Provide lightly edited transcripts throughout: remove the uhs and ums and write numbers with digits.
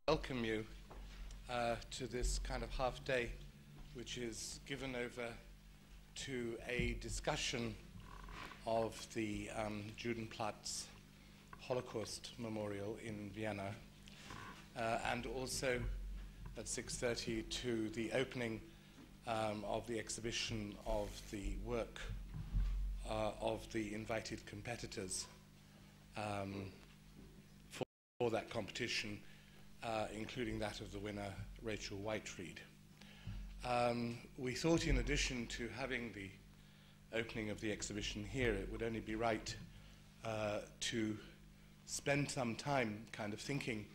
welcome you to this kind of half day, which is given over to a discussion of the Judenplatz Holocaust Memorial in Vienna, and also at 6:30 to the opening of the exhibition of the work of the invited competitors for that competition, including that of the winner, Rachel Whiteread. We thought, in addition to having the opening of the exhibition here, it would only be right to spend some time kind of thinking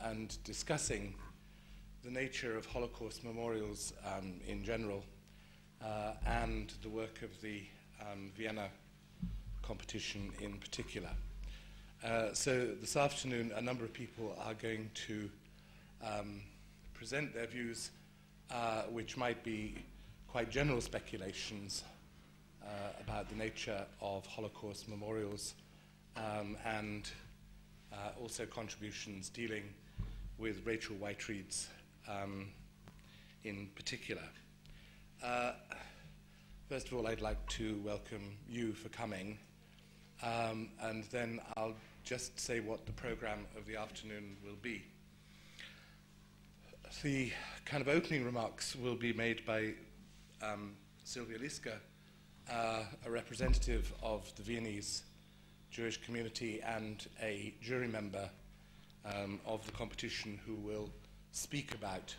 and discussing the nature of Holocaust memorials in general and the work of the Vienna competition in particular. So this afternoon, a number of people are going to present their views, which might be quite general speculations about the nature of Holocaust memorials, and also contributions dealing with Rachel Whiteread's in particular. First of all, I'd like to welcome you for coming, and then I'll just say what the program of the afternoon will be. The kind of opening remarks will be made by Sylvia Liska, a representative of the Viennese Jewish community and a jury member of the competition, who will speak about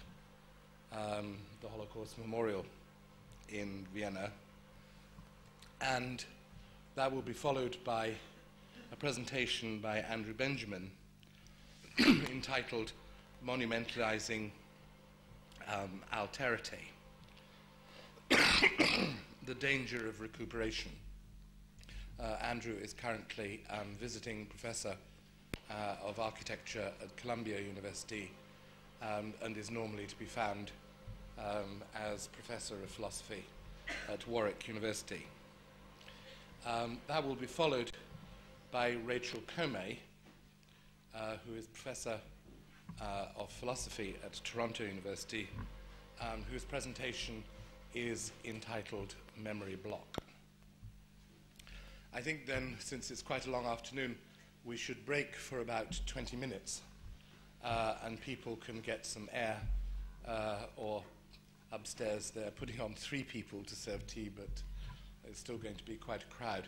the Holocaust Memorial in Vienna. And that will be followed by a presentation by Andrew Benjamin entitled Monumentalizing Alterity, the Danger of Recuperation. Andrew is currently visiting professor of architecture at Columbia University and is normally to be found as professor of philosophy at Warwick University. That will be followed by Rachel Comey, who is professor of philosophy at Toronto University, whose presentation is entitled Memory Block. I think then, since it's quite a long afternoon, we should break for about 20 minutes, and people can get some air, or upstairs they're putting on 3 people to serve tea, but it's still going to be quite a crowd,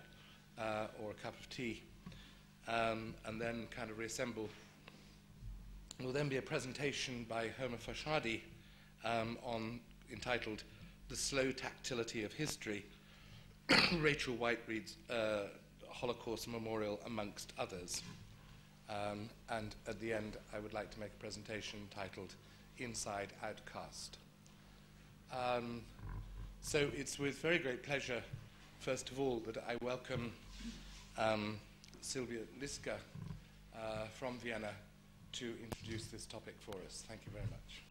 or a cup of tea, and then kind of reassemble. There will then be a presentation by Homer Fashadi entitled The Slow Tactility of History, Rachel Whiteread's Holocaust Memorial amongst others. And at the end, I would like to make a presentation titled Inside Outcast. So it's with very great pleasure, first of all, that I welcome Sylvia Liska from Vienna to introduce this topic for us. Thank you very much.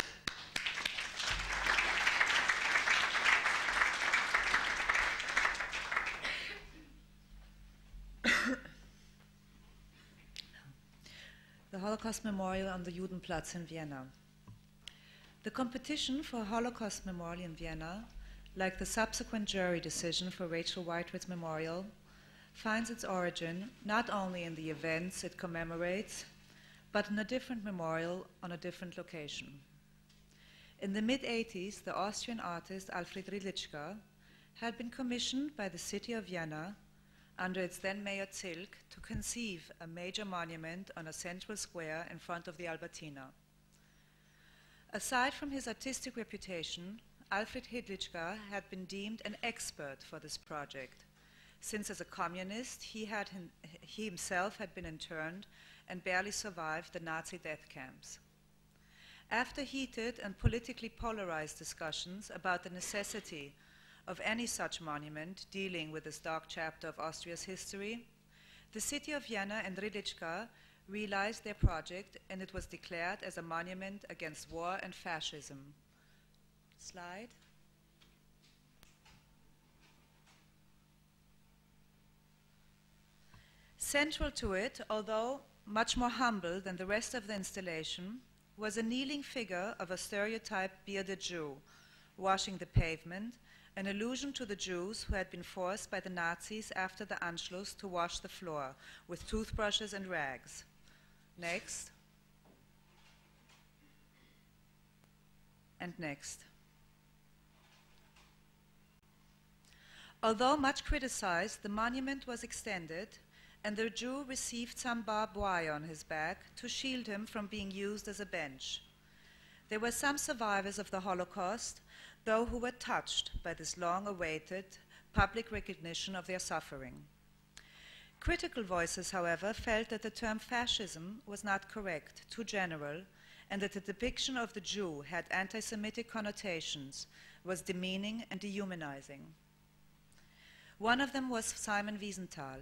The Holocaust Memorial on the Judenplatz in Vienna. The competition for Holocaust Memorial in Vienna, like the subsequent jury decision for Rachel Whiteread's memorial, finds its origin not only in the events it commemorates, but in a different memorial on a different location. In the mid-80s, the Austrian artist Alfred Rydliczka had been commissioned by the city of Vienna, under its then mayor Zilk, to conceive a major monument on a central square in front of the Albertina. Aside from his artistic reputation, Alfred Rydliczka had been deemed an expert for this project, since as a communist he himself had been interned and barely survived the Nazi death camps. After heated and politically polarized discussions about the necessity of any such monument dealing with this dark chapter of Austria's history, the city of Vienna and Rydliczka realized their project, and it was declared as a monument against war and fascism. Slide. Central to it, although much more humble than the rest of the installation, was a kneeling figure of a stereotyped bearded Jew washing the pavement, an allusion to the Jews who had been forced by the Nazis after the Anschluss to wash the floor with toothbrushes and rags. Next. And next. Although much criticized, the monument was extended, and the Jew received some barbed wire on his back to shield him from being used as a bench. There were some survivors of the Holocaust, though, who were touched by this long-awaited public recognition of their suffering. Critical voices, however, felt that the term fascism was not correct, too general, and that the depiction of the Jew had anti-Semitic connotations, was demeaning and dehumanizing. One of them was Simon Wiesenthal.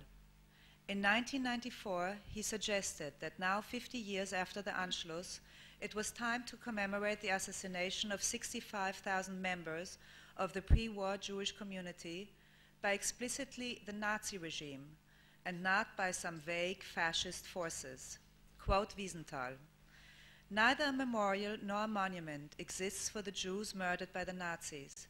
In 1994, he suggested that now, 50 years after the Anschluss, it was time to commemorate the assassination of 65,000 members of the pre-war Jewish community by explicitly the Nazi regime and not by some vague fascist forces. Quote Wiesenthal, "Neither a memorial nor a monument exists for the Jews murdered by the Nazis.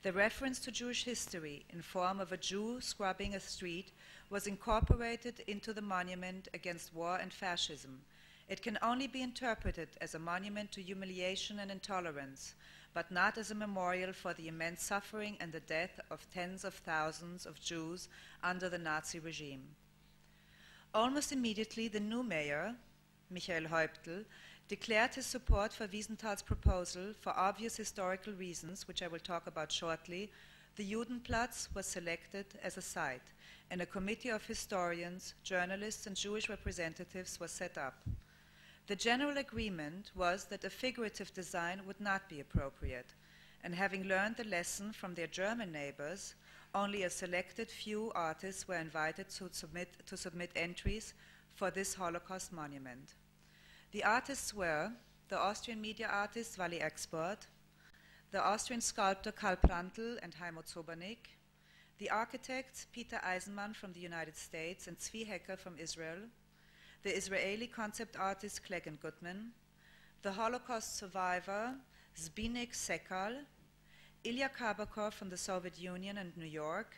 The reference to Jewish history in form of a Jew scrubbing a street was incorporated into the monument against war and fascism. It can only be interpreted as a monument to humiliation and intolerance, but not as a memorial for the immense suffering and the death of tens of thousands of Jews under the Nazi regime." Almost immediately, the new mayor, Michael Häuptl, declared his support for Wiesenthal's proposal for obvious historical reasons, which I will talk about shortly. The Judenplatz was selected as a site, and a committee of historians, journalists, and Jewish representatives was set up. The general agreement was that a figurative design would not be appropriate, and having learned the lesson from their German neighbors, only a selected few artists were invited to submit entries for this Holocaust monument. The artists were the Austrian media artist Wally Export, the Austrian sculptor Karl Prantl and Heimo Zobernik, the architects Peter Eisenman from the United States and Zvi Hecker from Israel, the Israeli concept artist Cleggan Goodman, the Holocaust survivor Zbigniew Sekal, Ilya Kabakov from the Soviet Union and New York,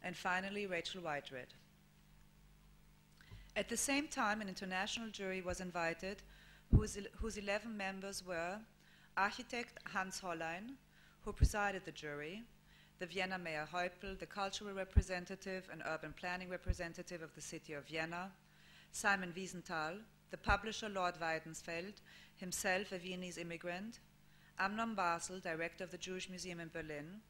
and finally Rachel Whitered. At the same time, an international jury was invited, whose 11 members were architect Hans Hollein, who presided the jury, the Vienna Mayor Häuptl, the cultural representative and urban planning representative of the city of Vienna, Simon Wiesenthal, the publisher Lord Weidenfeld, himself a Viennese immigrant, Amnon Basel, director of the Jewish Museum in Berlin,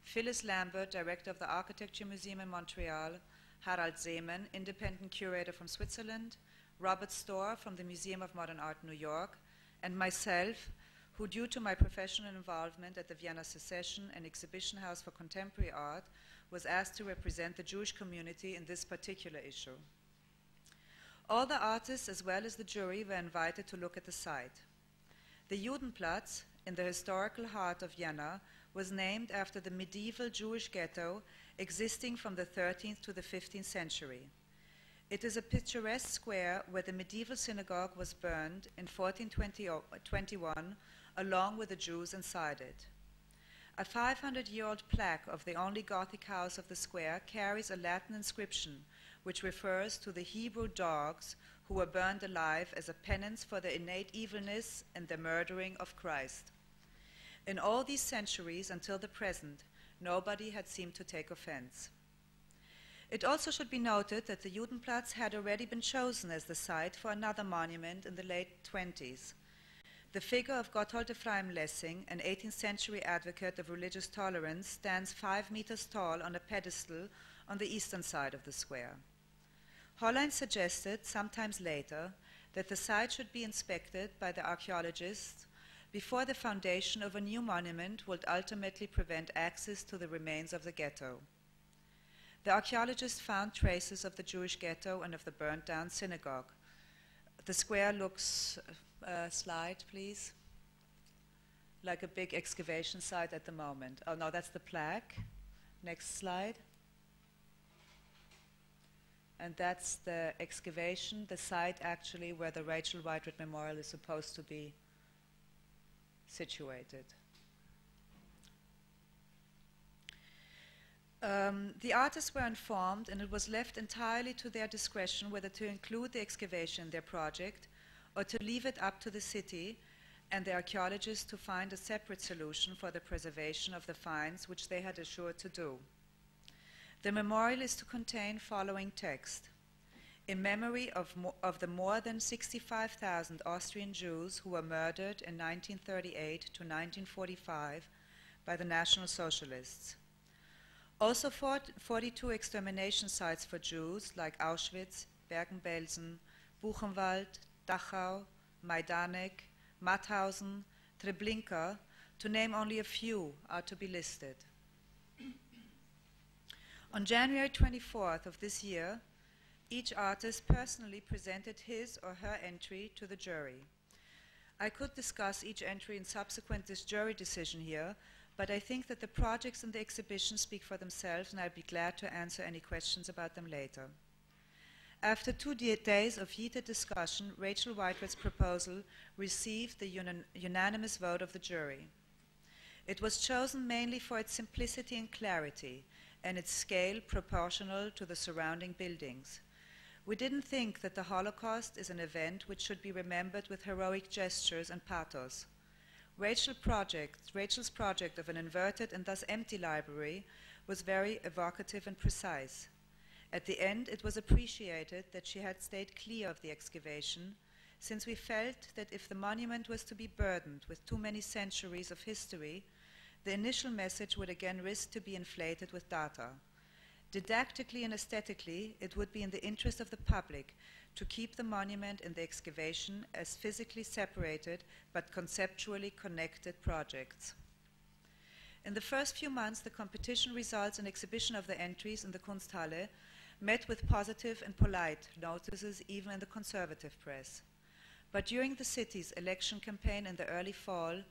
Phyllis Lambert, director of the Architecture Museum in Montreal, Harald Seemann, independent curator from Switzerland, Robert Storr from the Museum of Modern Art, New York, and myself, who, due to my professional involvement at the Vienna Secession and Exhibition House for Contemporary Art, was asked to represent the Jewish community in this particular issue. All the artists, as well as the jury, were invited to look at the site. The Judenplatz, in the historical heart of Vienna, was named after the medieval Jewish ghetto existing from the 13th to the 15th century. It is a picturesque square where the medieval synagogue was burned in 1421, along with the Jews inside it. A 500-year-old plaque of the only Gothic house of the square carries a Latin inscription which refers to the Hebrew dogs who were burned alive as a penance for their innate evilness and the murdering of Christ. In all these centuries until the present, nobody had seemed to take offense. It also should be noted that the Judenplatz had already been chosen as the site for another monument in the late 20s. The figure of Gotthold Ephraim Lessing, an 18th century advocate of religious tolerance, stands 5 meters tall on a pedestal on the eastern side of the square. Hollein suggested, sometimes later, that the site should be inspected by the archaeologists before the foundation of a new monument would ultimately prevent access to the remains of the ghetto. The archaeologists found traces of the Jewish ghetto and of the burnt-down synagogue. The square looks, slide please, like a big excavation site at the moment. Oh no, that's the plaque. Next slide. And that's the excavation, the site actually where the Rachel Whitered Memorial is supposed to be situated. The artists were informed, and it was left entirely to their discretion whether to include the excavation in their project or to leave it up to the city and the archaeologists to find a separate solution for the preservation of the finds, which they had assured to do. The memorial is to contain following text: in memory of the more than 65,000 Austrian Jews who were murdered in 1938 to 1945 by the National Socialists. Also 42 extermination sites for Jews like Auschwitz, Bergen-Belsen, Buchenwald, Dachau, Majdanek, Mauthausen, Treblinka, to name only a few, are to be listed. On January 24th of this year, each artist personally presented his or her entry to the jury. I could discuss each entry in subsequent jury decision here, but I think that the projects and the exhibition speak for themselves, and I'll be glad to answer any questions about them later. After 2 days of heated discussion, Rachel Whitered's proposal received the unanimous vote of the jury. It was chosen mainly for its simplicity and clarity, and its scale proportional to the surrounding buildings. We didn't think that the Holocaust is an event which should be remembered with heroic gestures and pathos. Rachel's project of an inverted and thus empty library was very evocative and precise. At the end, it was appreciated that she had stayed clear of the excavation, since we felt that if the monument was to be burdened with too many centuries of history, the initial message would again risk to be inflated with data. Didactically and aesthetically, it would be in the interest of the public to keep the monument and the excavation as physically separated but conceptually connected projects. In the first few months, the competition results and exhibition of the entries in the Kunsthalle met with positive and polite notices even in the conservative press. But during the city's election campaign in the early fall,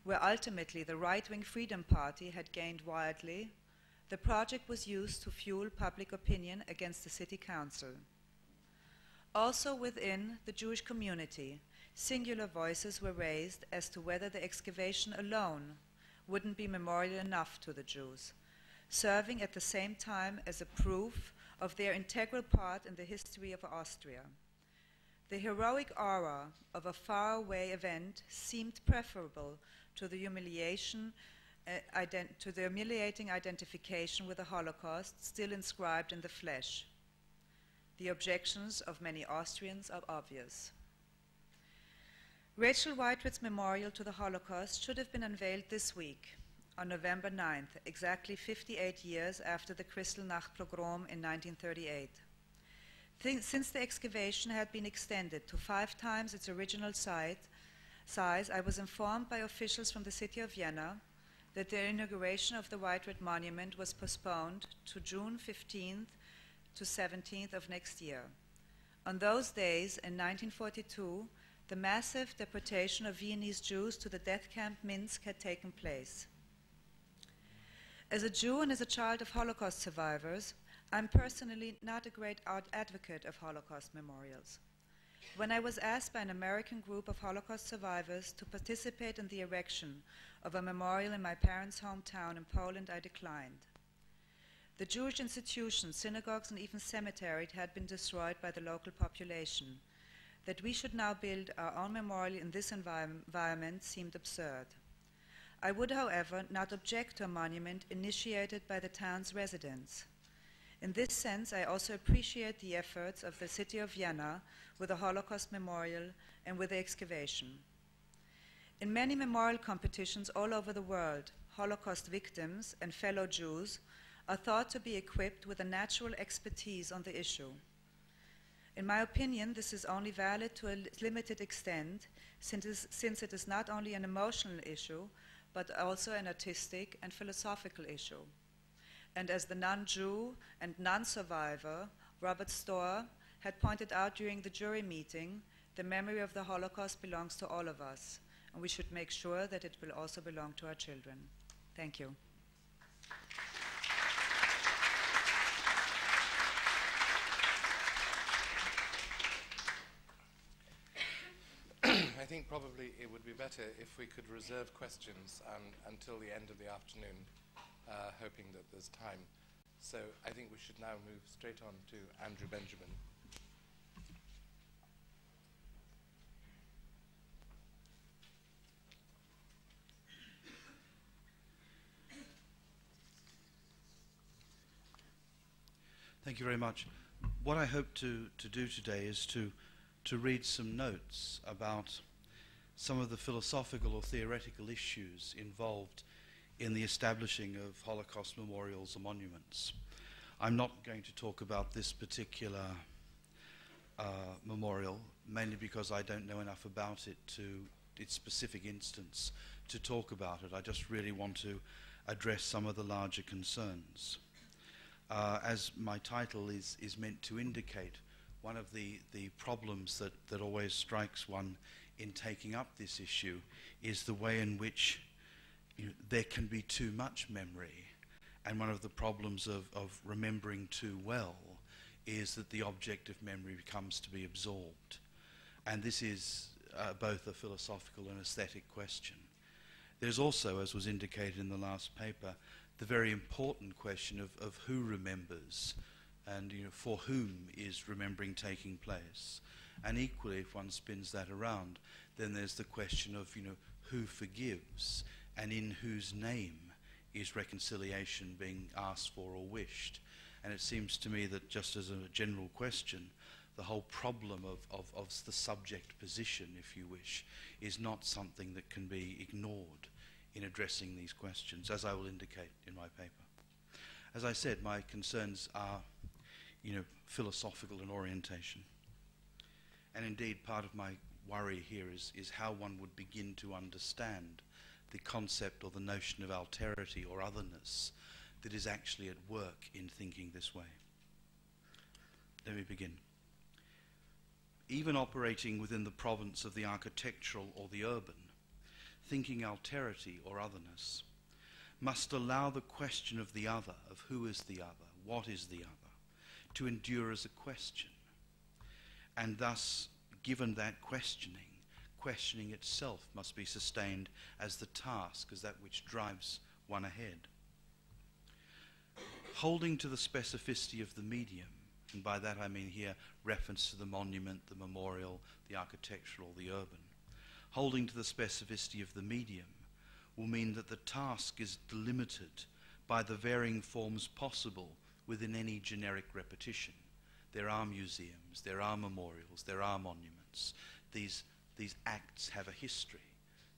where ultimately the right-wing Freedom Party had gained wildly, the project was used to fuel public opinion against the city council. Also within the Jewish community, singular voices were raised as to whether the excavation alone wouldn't be memorial enough to the Jews, serving at the same time as a proof of their integral part in the history of Austria. The heroic aura of a faraway event seemed preferable to the humiliating identification with the Holocaust still inscribed in the flesh. The objections of many Austrians are obvious. Rachel Whitered's memorial to the Holocaust should have been unveiled this week, on November 9th, exactly 58 years after the Kristallnacht pogrom in 1938. Since the excavation had been extended to 5 times its original size, I was informed by officials from the city of Vienna that the inauguration of the Whitered Monument was postponed to June 15th to 17th of next year. On those days, in 1942, the massive deportation of Viennese Jews to the death camp Minsk had taken place. As a Jew and as a child of Holocaust survivors, I'm personally not a great advocate of Holocaust memorials. When I was asked by an American group of Holocaust survivors to participate in the erection of a memorial in my parents' hometown in Poland, I declined. The Jewish institutions, synagogues, and even cemeteries had been destroyed by the local population. That we should now build our own memorial in this environment seemed absurd. I would, however, not object to a monument initiated by the town's residents. In this sense, I also appreciate the efforts of the city of Vienna with the Holocaust Memorial and with the excavation. In many memorial competitions all over the world, Holocaust victims and fellow Jews are thought to be equipped with a natural expertise on the issue. In my opinion, this is only valid to a limited extent, since it is not only an emotional issue, but also an artistic and philosophical issue. And as the non-Jew and non-survivor, Robert Storr, had pointed out during the jury meeting, the memory of the Holocaust belongs to all of us, and we should make sure that it will also belong to our children. Thank you. think probably it would be better if we could reserve questions until the end of the afternoon, hoping that there's time. So I think we should now move straight on to Andrew Benjamin. Thank you very much. What I hope to do today is to read some notes about some of the philosophical or theoretical issues involved in the establishing of Holocaust memorials or monuments. I'm not going to talk about this particular memorial, mainly because I don't know enough about it to its specific instance to talk about it. I just really want to address some of the larger concerns. As my title is meant to indicate, one of the problems that always strikes one in taking up this issue is the way in which there can be too much memory. And one of the problems of remembering too well is that the object of memory becomes to be absorbed. And this is both a philosophical and aesthetic question. There's also, as was indicated in the last paper, the very important question of who remembers and for whom is remembering taking place. And equally, if one spins that around, then there's the question of who forgives and in whose name is reconciliation being asked for or wished. And it seems to me that just as a general question, the whole problem of the subject position, if you wish, is not something that can be ignored in addressing these questions, as I will indicate in my paper. As I said, my concerns are, philosophical in orientation. And indeed, part of my worry here is how one would begin to understand the concept or the notion of alterity or otherness that is actually at work in thinking this way. Let me begin. Even operating within the province of the architectural or the urban, thinking alterity or otherness must allow the question of the other, of who is the other, what is the other, to endure as a question. And thus, given that questioning itself must be sustained as the task, as that which drives one ahead. Holding to the specificity of the medium, and by that I mean here reference to the monument, the memorial, the architectural, the urban, holding to the specificity of the medium will mean that the task is delimited by the varying forms possible within any generic repetition. There are museums, there are memorials, there are monuments. These acts have a history.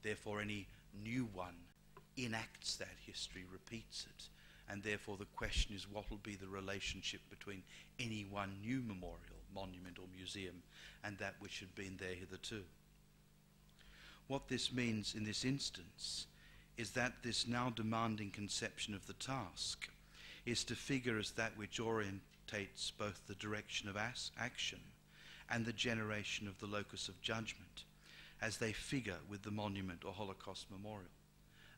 Therefore, any new one enacts that history, repeats it. And therefore, the question is, what will be the relationship between any one new memorial, monument, or museum and that which had been there hitherto? What this means in this instance is that this now demanding conception of the task is to figure as that which orientates both the direction of action and the generation of the locus of judgment as they figure with the monument or Holocaust memorial.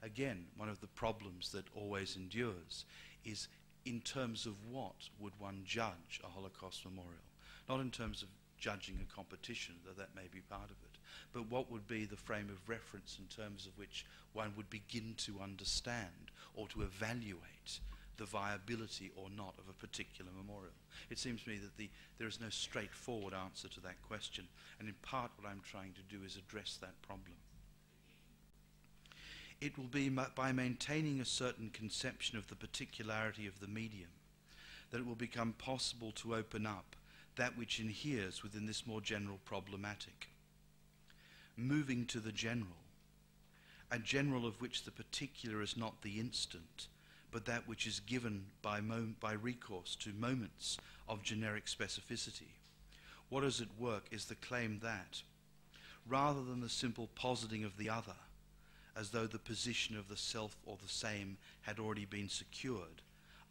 Again, one of the problems that always endures is in terms of what would one judge a Holocaust memorial? Not in terms of judging a competition, though that may be part of it, but what would be the frame of reference in terms of which one would begin to understand or to evaluate the viability or not of a particular memorial. It seems to me that there is no straightforward answer to that question, and in part what I'm trying to do is address that problem. It will be by maintaining a certain conception of the particularity of the medium that it will become possible to open up that which inheres within this more general problematic. Moving to the general, a general of which the particular is not the instant, but that which is given by recourse to moments of generic specificity. What is at work is the claim that, rather than the simple positing of the other, as though the position of the self or the same had already been secured,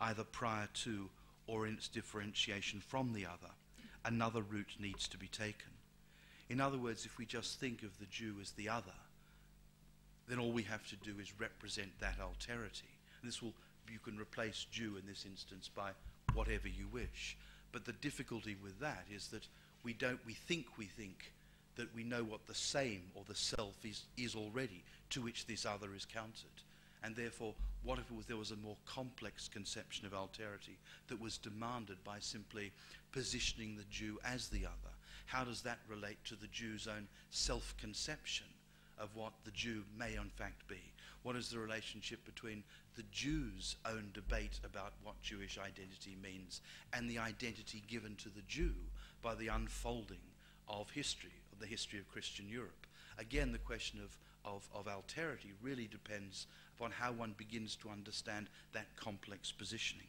either prior to or in its differentiation from the other, another route needs to be taken. In other words, if we just think of the Jew as the other, then all we have to do is represent that alterity. You can replace Jew in this instance by whatever you wish. But the difficulty with that is that we think that we know what the same or the self is already, to which this other is countered. And therefore, what if there was a more complex conception of alterity that was demanded by simply positioning the Jew as the other? How does that relate to the Jew's own self-conception of what the Jew may in fact be? What is the relationship between the Jew's own debate about what Jewish identity means and the identity given to the Jew by the unfolding of history, of the history of Christian Europe? Again, the question of alterity really depends upon how one begins to understand that complex positioning.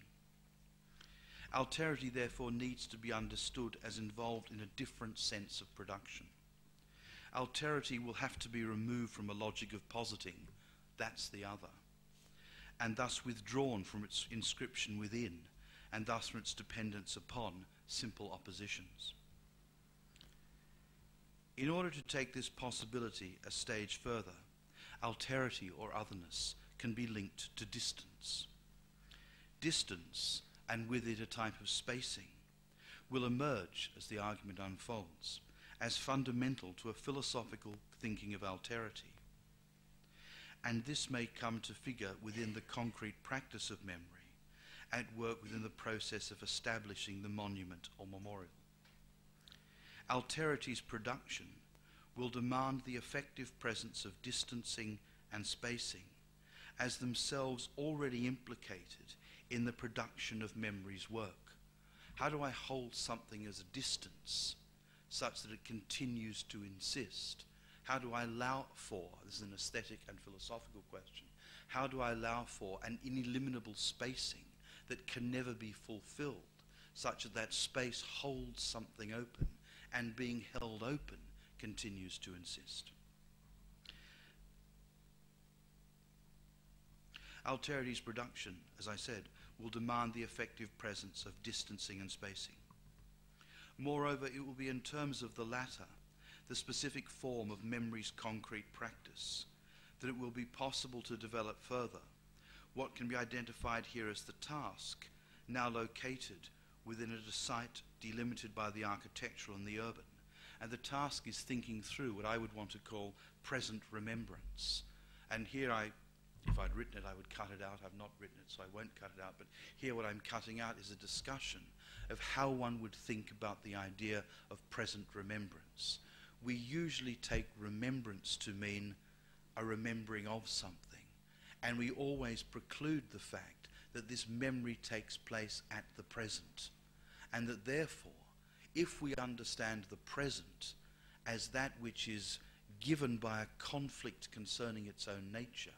Alterity, therefore, needs to be understood as involved in a different sense of production. Alterity will have to be removed from a logic of positing, that's the other, and thus withdrawn from its inscription within, and thus from its dependence upon simple oppositions. In order to take this possibility a stage further, alterity or otherness can be linked to distance. Distance, and with it a type of spacing, will emerge as the argument unfolds as fundamental to a philosophical thinking of alterity. And this may come to figure within the concrete practice of memory, at work within the process of establishing the monument or memorial. Alterity's production will demand the effective presence of distancing and spacing as themselves already implicated in the production of memory's work. How do I hold something as a distance such that it continues to insist? How do I allow for, this is an aesthetic and philosophical question, how do I allow for an ineliminable spacing that can never be fulfilled, such that that space holds something open, and being held open continues to insist? Alterity's production, as I said, will demand the effective presence of distancing and spacing. Moreover, it will be in terms of the latter, the specific form of memory's concrete practice, that it will be possible to develop further what can be identified here as the task, now located within a site delimited by the architectural and the urban. And the task is thinking through what I would want to call present remembrance. And here if I'd written it, I would cut it out. I've not written it, so I won't cut it out. But here what I'm cutting out is a discussion of how one would think about the idea of present remembrance. We usually take remembrance to mean a remembering of something. And we always preclude the fact that this memory takes place at the present. And that therefore, if we understand the present as that which is given by a conflict concerning its own nature,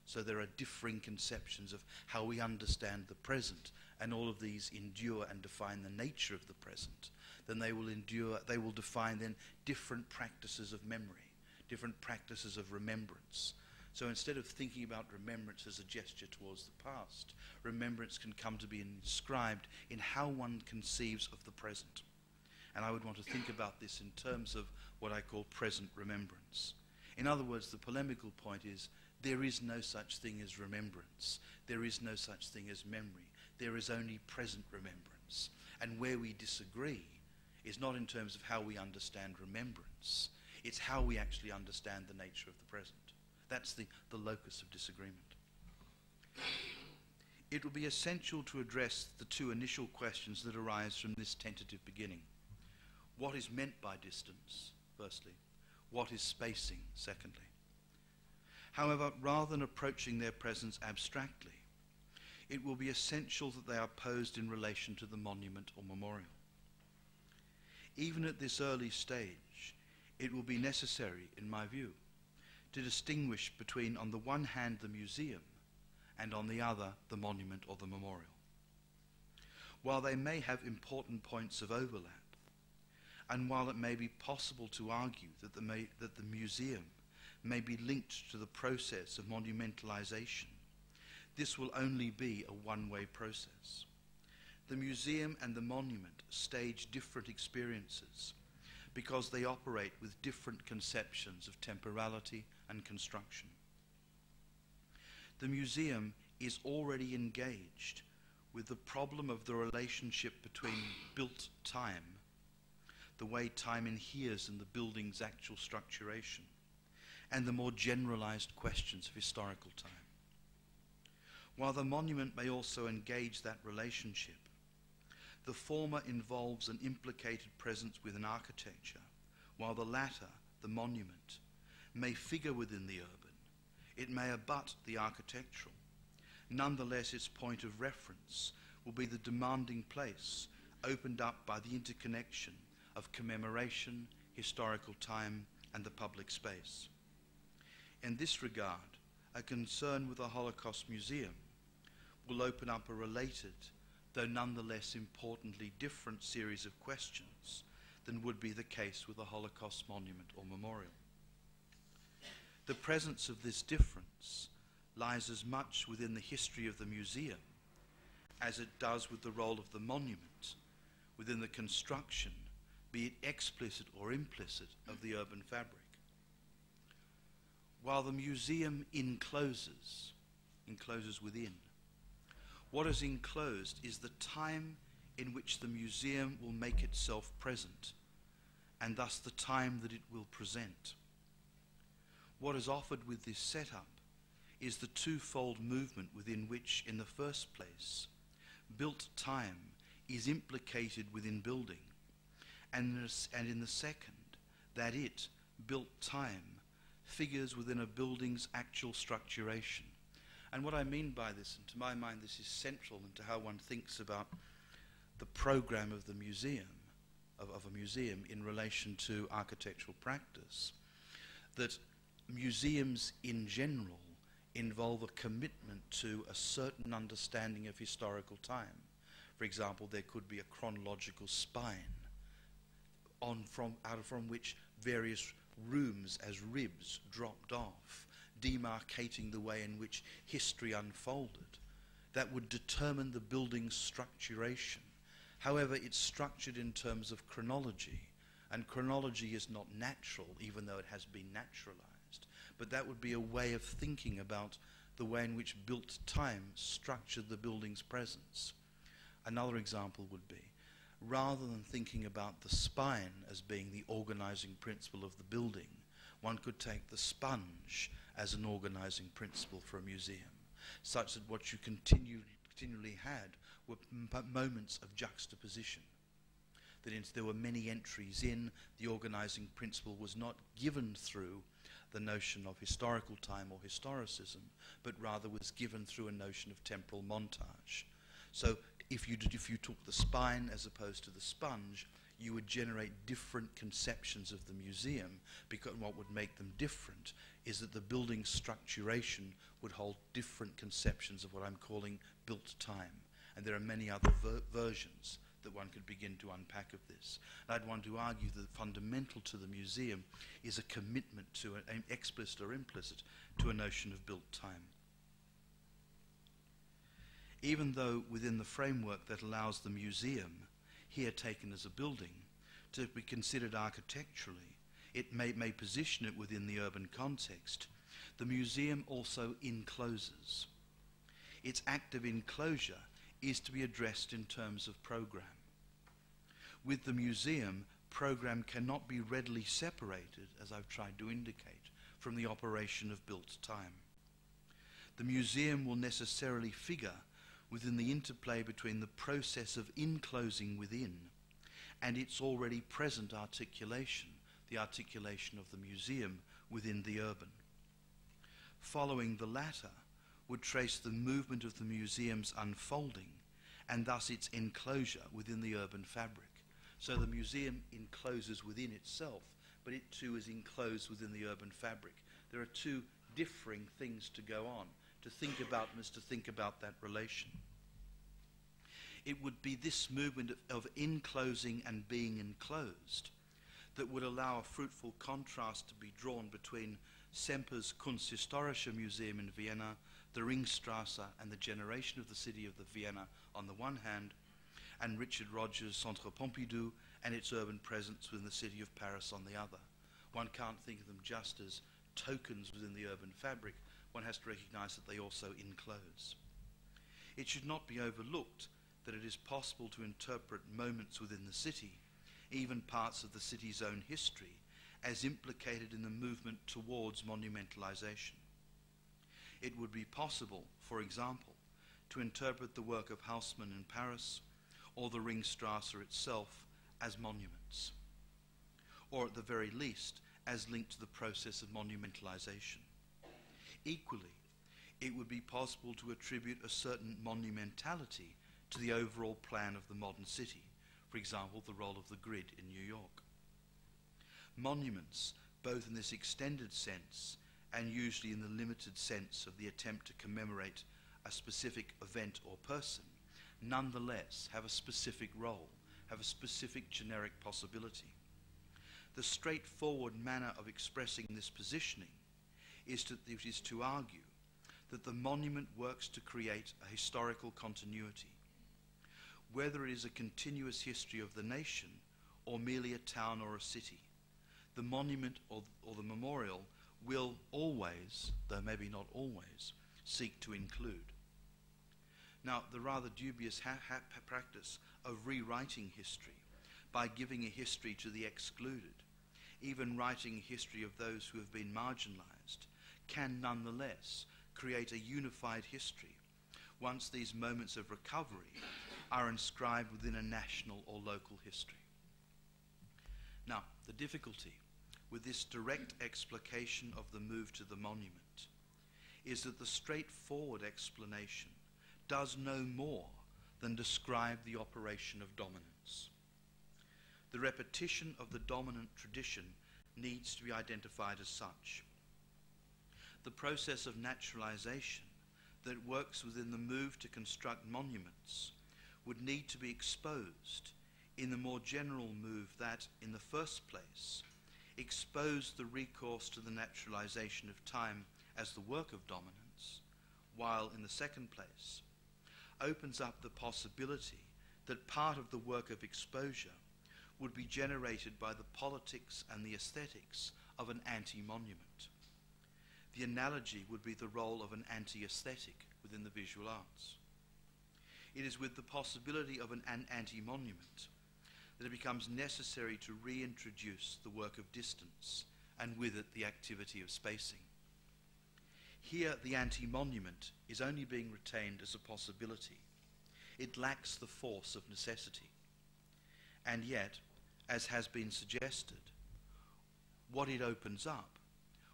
so there are differing conceptions of how we understand the present, and all of these endure and define the nature of the present, then they will define then different practices of memory, different practices of remembrance. So instead of thinking about remembrance as a gesture towards the past, remembrance can come to be inscribed in how one conceives of the present. And I would want to think about this in terms of what I call present remembrance. In other words, the polemical point is, there is no such thing as remembrance. There is no such thing as memory. There is only present remembrance. And where we disagree is not in terms of how we understand remembrance. It's how we actually understand the nature of the present. That's the locus of disagreement. It will be essential to address the two initial questions that arise from this tentative beginning. What is meant by distance, firstly? What is spacing, secondly? However, rather than approaching their presence abstractly, it will be essential that they are posed in relation to the monument or memorial. Even at this early stage, it will be necessary, in my view, to distinguish between, on the one hand, the museum, and on the other, the monument or the memorial. While they may have important points of overlap, and while it may be possible to argue that the museum may be linked to the process of monumentalization, this will only be a one-way process. The museum and the monument stage different experiences because they operate with different conceptions of temporality and construction. The museum is already engaged with the problem of the relationship between built time, the way time inheres in the building's actual structuration, and the more generalized questions of historical time. While the monument may also engage that relationship, the former involves an implicated presence within architecture, while the latter, the monument, may figure within the urban. It may abut the architectural. Nonetheless, its point of reference will be the demanding place opened up by the interconnection of commemoration, historical time, and the public space. In this regard, a concern with the Holocaust Museum will open up a related, though nonetheless importantly different series of questions than would be the case with a Holocaust monument or memorial. The presence of this difference lies as much within the history of the museum as it does with the role of the monument within the construction, be it explicit or implicit, of the urban fabric. While the museum encloses within, what is enclosed is the time in which the museum will make itself present, and thus the time that it will present. What is offered with this setup is the twofold movement within which, in the first place, built time is implicated within building, and in the second, that it, built time, figures within a building's actual structuration. And what I mean by this, and to my mind this is central into how one thinks about the program of the museum, of a museum in relation to architectural practice, that museums in general involve a commitment to a certain understanding of historical time. For example, there could be a chronological spine from which various rooms as ribs dropped off, demarcating the way in which history unfolded. That would determine the building's structuration. However, it's structured in terms of chronology, and chronology is not natural, even though it has been naturalized. But that would be a way of thinking about the way in which built time structured the building's presence. Another example would be, rather than thinking about the spine as being the organizing principle of the building, one could take the sponge as an organizing principle for a museum, such that what you continually had were moments of juxtaposition. That there were many entries in, the organizing principle was not given through the notion of historical time or historicism, but rather was given through a notion of temporal montage. So if you took the spine as opposed to the sponge, you would generate different conceptions of the museum, because what would make them different is that the building structuration would hold different conceptions of what I'm calling built time. And there are many other versions that one could begin to unpack of this. And I'd want to argue that fundamental to the museum is a commitment to, an explicit or implicit, to a notion of built time. Even though within the framework that allows the museum, here taken as a building, to be considered architecturally, it may position it within the urban context, the museum also encloses. Its act of enclosure is to be addressed in terms of program. With the museum, program cannot be readily separated, as I've tried to indicate, from the operation of built time. The museum will necessarily figure within the interplay between the process of enclosing within and its already present articulation, the articulation of the museum within the urban. Following the latter would trace the movement of the museum's unfolding and thus its enclosure within the urban fabric. So the museum encloses within itself, but it too is enclosed within the urban fabric. There are two differing things to go on. To think about them is to think about that relation. It would be this movement of enclosing and being enclosed that would allow a fruitful contrast to be drawn between Semper's Kunsthistorische Museum in Vienna, the Ringstrasse and the generation of the city of the Vienna on the one hand, and Richard Rogers' Centre Pompidou and its urban presence within the city of Paris on the other. One can't think of them just as tokens within the urban fabric. One has to recognize that they also enclose. It should not be overlooked that it is possible to interpret moments within the city even parts of the city's own history, as implicated in the movement towards monumentalization. It would be possible, for example, to interpret the work of Haussmann in Paris or the Ringstrasse itself as monuments, or at the very least as linked to the process of monumentalization. Equally, it would be possible to attribute a certain monumentality to the overall plan of the modern city, for example, the role of the grid in New York. Monuments, both in this extended sense and usually in the limited sense of the attempt to commemorate a specific event or person, nonetheless have a specific role, have a specific generic possibility. The straightforward manner of expressing this positioning is to argue that the monument works to create a historical continuity. Whether it is a continuous history of the nation or merely a town or a city, the monument or the memorial will always, though maybe not always, seek to include. Now, the rather dubious practice of rewriting history by giving a history to the excluded, even writing a history of those who have been marginalized, can nonetheless create a unified history once these moments of recovery are inscribed within a national or local history. Now, the difficulty with this direct explication of the move to the monument is that the straightforward explanation does no more than describe the operation of dominance. The repetition of the dominant tradition needs to be identified as such. The process of naturalization that works within the move to construct monuments would need to be exposed in the more general move that, in the first place, exposed the recourse to the naturalization of time as the work of dominance, while, in the second place, opens up the possibility that part of the work of exposure would be generated by the politics and the aesthetics of an anti-monument. The analogy would be the role of an anti-aesthetic within the visual arts. It is with the possibility of an anti-monument that it becomes necessary to reintroduce the work of distance and with it the activity of spacing. Here the anti-monument is only being retained as a possibility. It lacks the force of necessity. And yet, as has been suggested, what it opens up,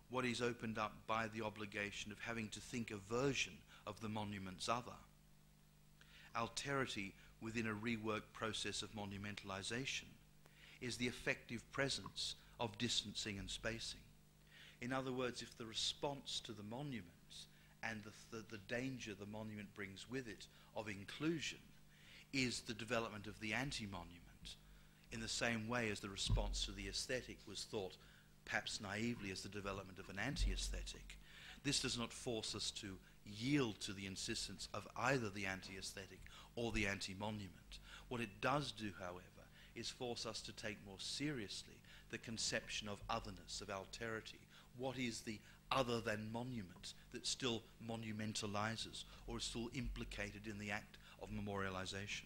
what is opened up by the obligation of having to think a version of the monument's other, alterity within a reworked process of monumentalization, is the effective presence of distancing and spacing. In other words, if the response to the monument and the danger the monument brings with it of inclusion is the development of the anti-monument, in the same way as the response to the aesthetic was thought, perhaps naively, as the development of an anti-aesthetic, this does not force us to yield to the insistence of either the anti-aesthetic or the anti-monument. What it does do, however, is force us to take more seriously the conception of otherness, of alterity. What is the other than monument that still monumentalizes or is still implicated in the act of memorialization?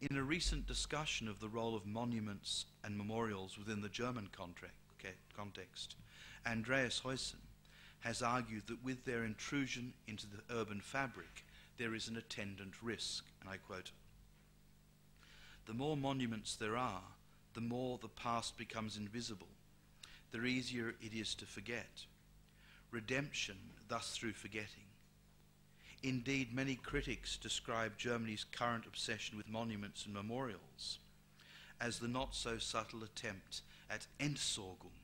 In a recent discussion of the role of monuments and memorials within the German context, Andreas Heusen has argued that with their intrusion into the urban fabric, there is an attendant risk, and I quote, "The more monuments there are, the more the past becomes invisible, the easier it is to forget. Redemption thus through forgetting. Indeed, many critics describe Germany's current obsession with monuments and memorials as the not-so-subtle attempt at Entsorgung,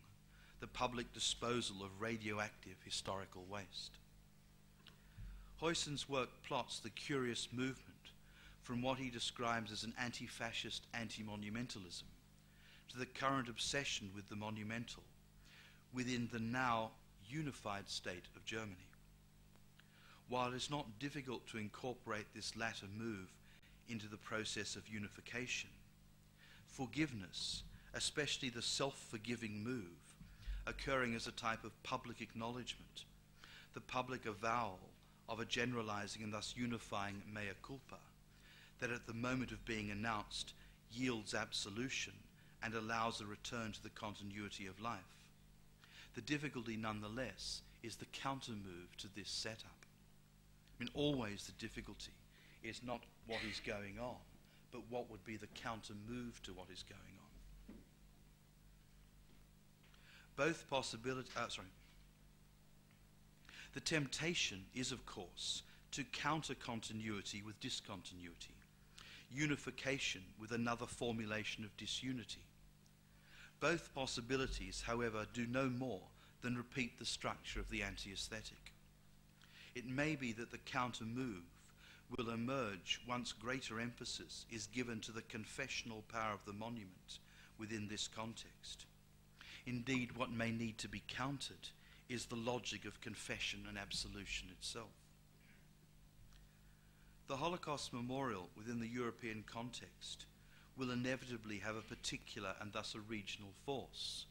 the public disposal of radioactive historical waste." Heusen's work plots the curious movement from what he describes as an anti-fascist anti-monumentalism to the current obsession with the monumental within the now unified state of Germany. While it is not difficult to incorporate this latter move into the process of unification, forgiveness, especially the self-forgiving move, occurring as a type of public acknowledgement, the public avowal of a generalizing and thus unifying mea culpa, that at the moment of being announced yields absolution and allows a return to the continuity of life. The difficulty, nonetheless, is the counter-move to this setup. I mean, always the difficulty is not what is going on, but what would be the counter-move to what is going on. Both possibilities, The temptation is, of course, to counter continuity with discontinuity, unification with another formulation of disunity. Both possibilities, however, do no more than repeat the structure of the anti-aesthetic. It may be that the counter-move will emerge once greater emphasis is given to the confessional power of the monument within this context. Indeed, what may need to be countered is the logic of confession and absolution itself. The Holocaust memorial within the European context will inevitably have a particular and thus a regional force.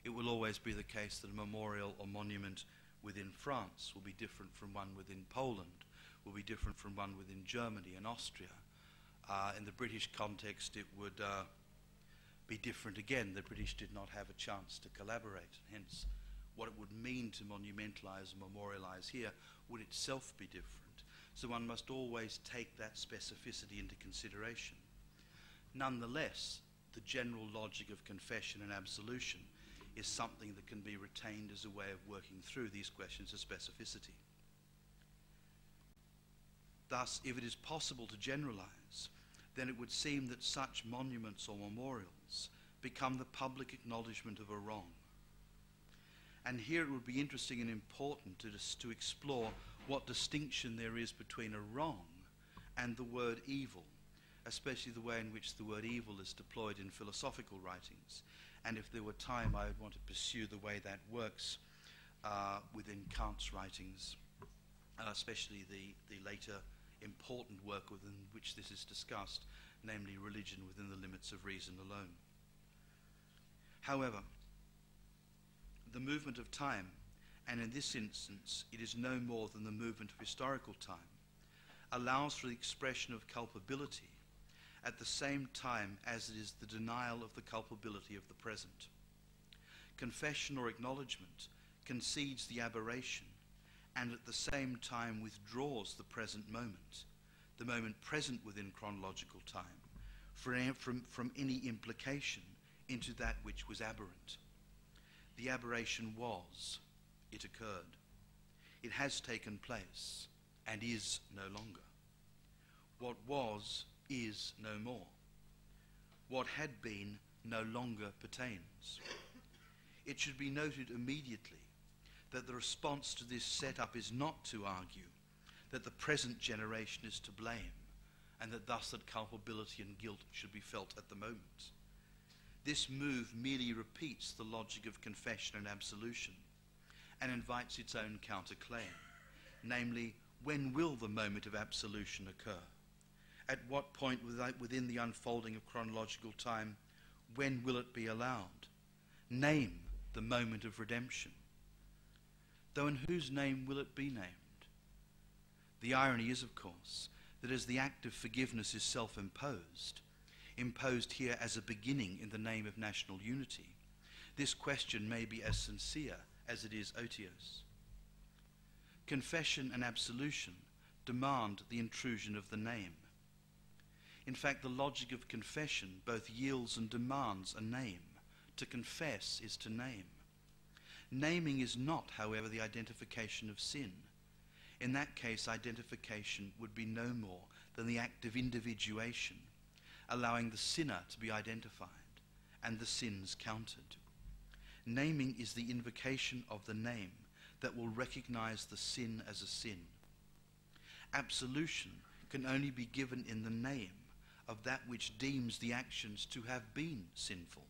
It will always be the case that a memorial or monument within France will be different from one within Poland, will be different from one within Germany and Austria. In the British context, it would be different again. The British did not have a chance to collaborate. Hence, what it would mean to monumentalize and memorialize here would itself be different. So one must always take that specificity into consideration. Nonetheless, the general logic of confession and absolution is something that can be retained as a way of working through these questions of specificity. Thus, if it is possible to generalize, then it would seem that such monuments or memorials become the public acknowledgement of a wrong. And here it would be interesting and important to explore what distinction there is between a wrong and the word evil, especially the way in which the word evil is deployed in philosophical writings. And if there were time, I would want to pursue the way that works within Kant's writings, especially the later important work within which this is discussed, namely religion within the limits of reason alone. However, the movement of time, and in this instance it is no more than the movement of historical time, allows for the expression of culpability at the same time as it is the denial of the culpability of the present. Confession or acknowledgement concedes the aberration and at the same time withdraws the present moment, the moment present within chronological time, from any implication into that which was aberrant. The aberration was, it occurred. It has taken place and is no longer. What was is no more. What had been no longer pertains. It should be noted immediately that the response to this setup is not to argue that the present generation is to blame and that thus that culpability and guilt should be felt at the moment. This move merely repeats the logic of confession and absolution and invites its own counterclaim, namely, when will the moment of absolution occur? At what point within the unfolding of chronological time, when will it be allowed? Name the moment of redemption. Though in whose name will it be named? The irony is, of course, that as the act of forgiveness is self-imposed, imposed here as a beginning in the name of national unity, this question may be as sincere as it is otiose. Confession and absolution demand the intrusion of the name. In fact, the logic of confession both yields and demands a name. To confess is to name. Naming is not, however, the identification of sin. In that case, identification would be no more than the act of individuation, allowing the sinner to be identified and the sins counted. Naming is the invocation of the name that will recognize the sin as a sin. Absolution can only be given in the name of that which deems the actions to have been sinful.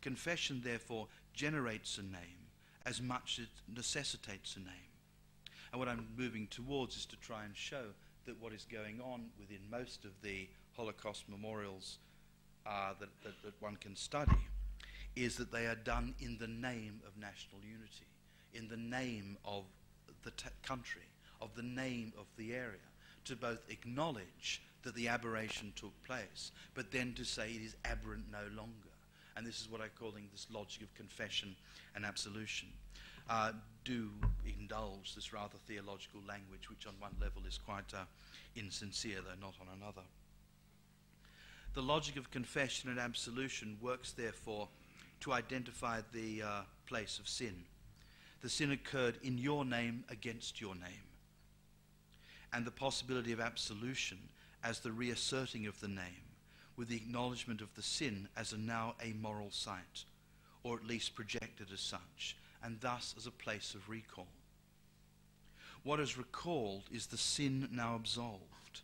Confession, therefore, generates a name as much as it necessitates a name. And what I'm moving towards is to try and show that what is going on within most of the Holocaust memorials that one can study is that they are done in the name of national unity, in the name of the country, of the name of the area, to both acknowledge that the aberration took place, but then to say it is aberrant no longer. And this is what I'm calling this logic of confession and absolution. Do indulge this rather theological language, which on one level is quite insincere, though not on another. The logic of confession and absolution works, therefore, to identify the place of sin. The sin occurred in your name against your name. And the possibility of absolution as the reasserting of the name, with the acknowledgement of the sin as a now amoral site, or at least projected as such, and thus as a place of recall. What is recalled is the sin now absolved.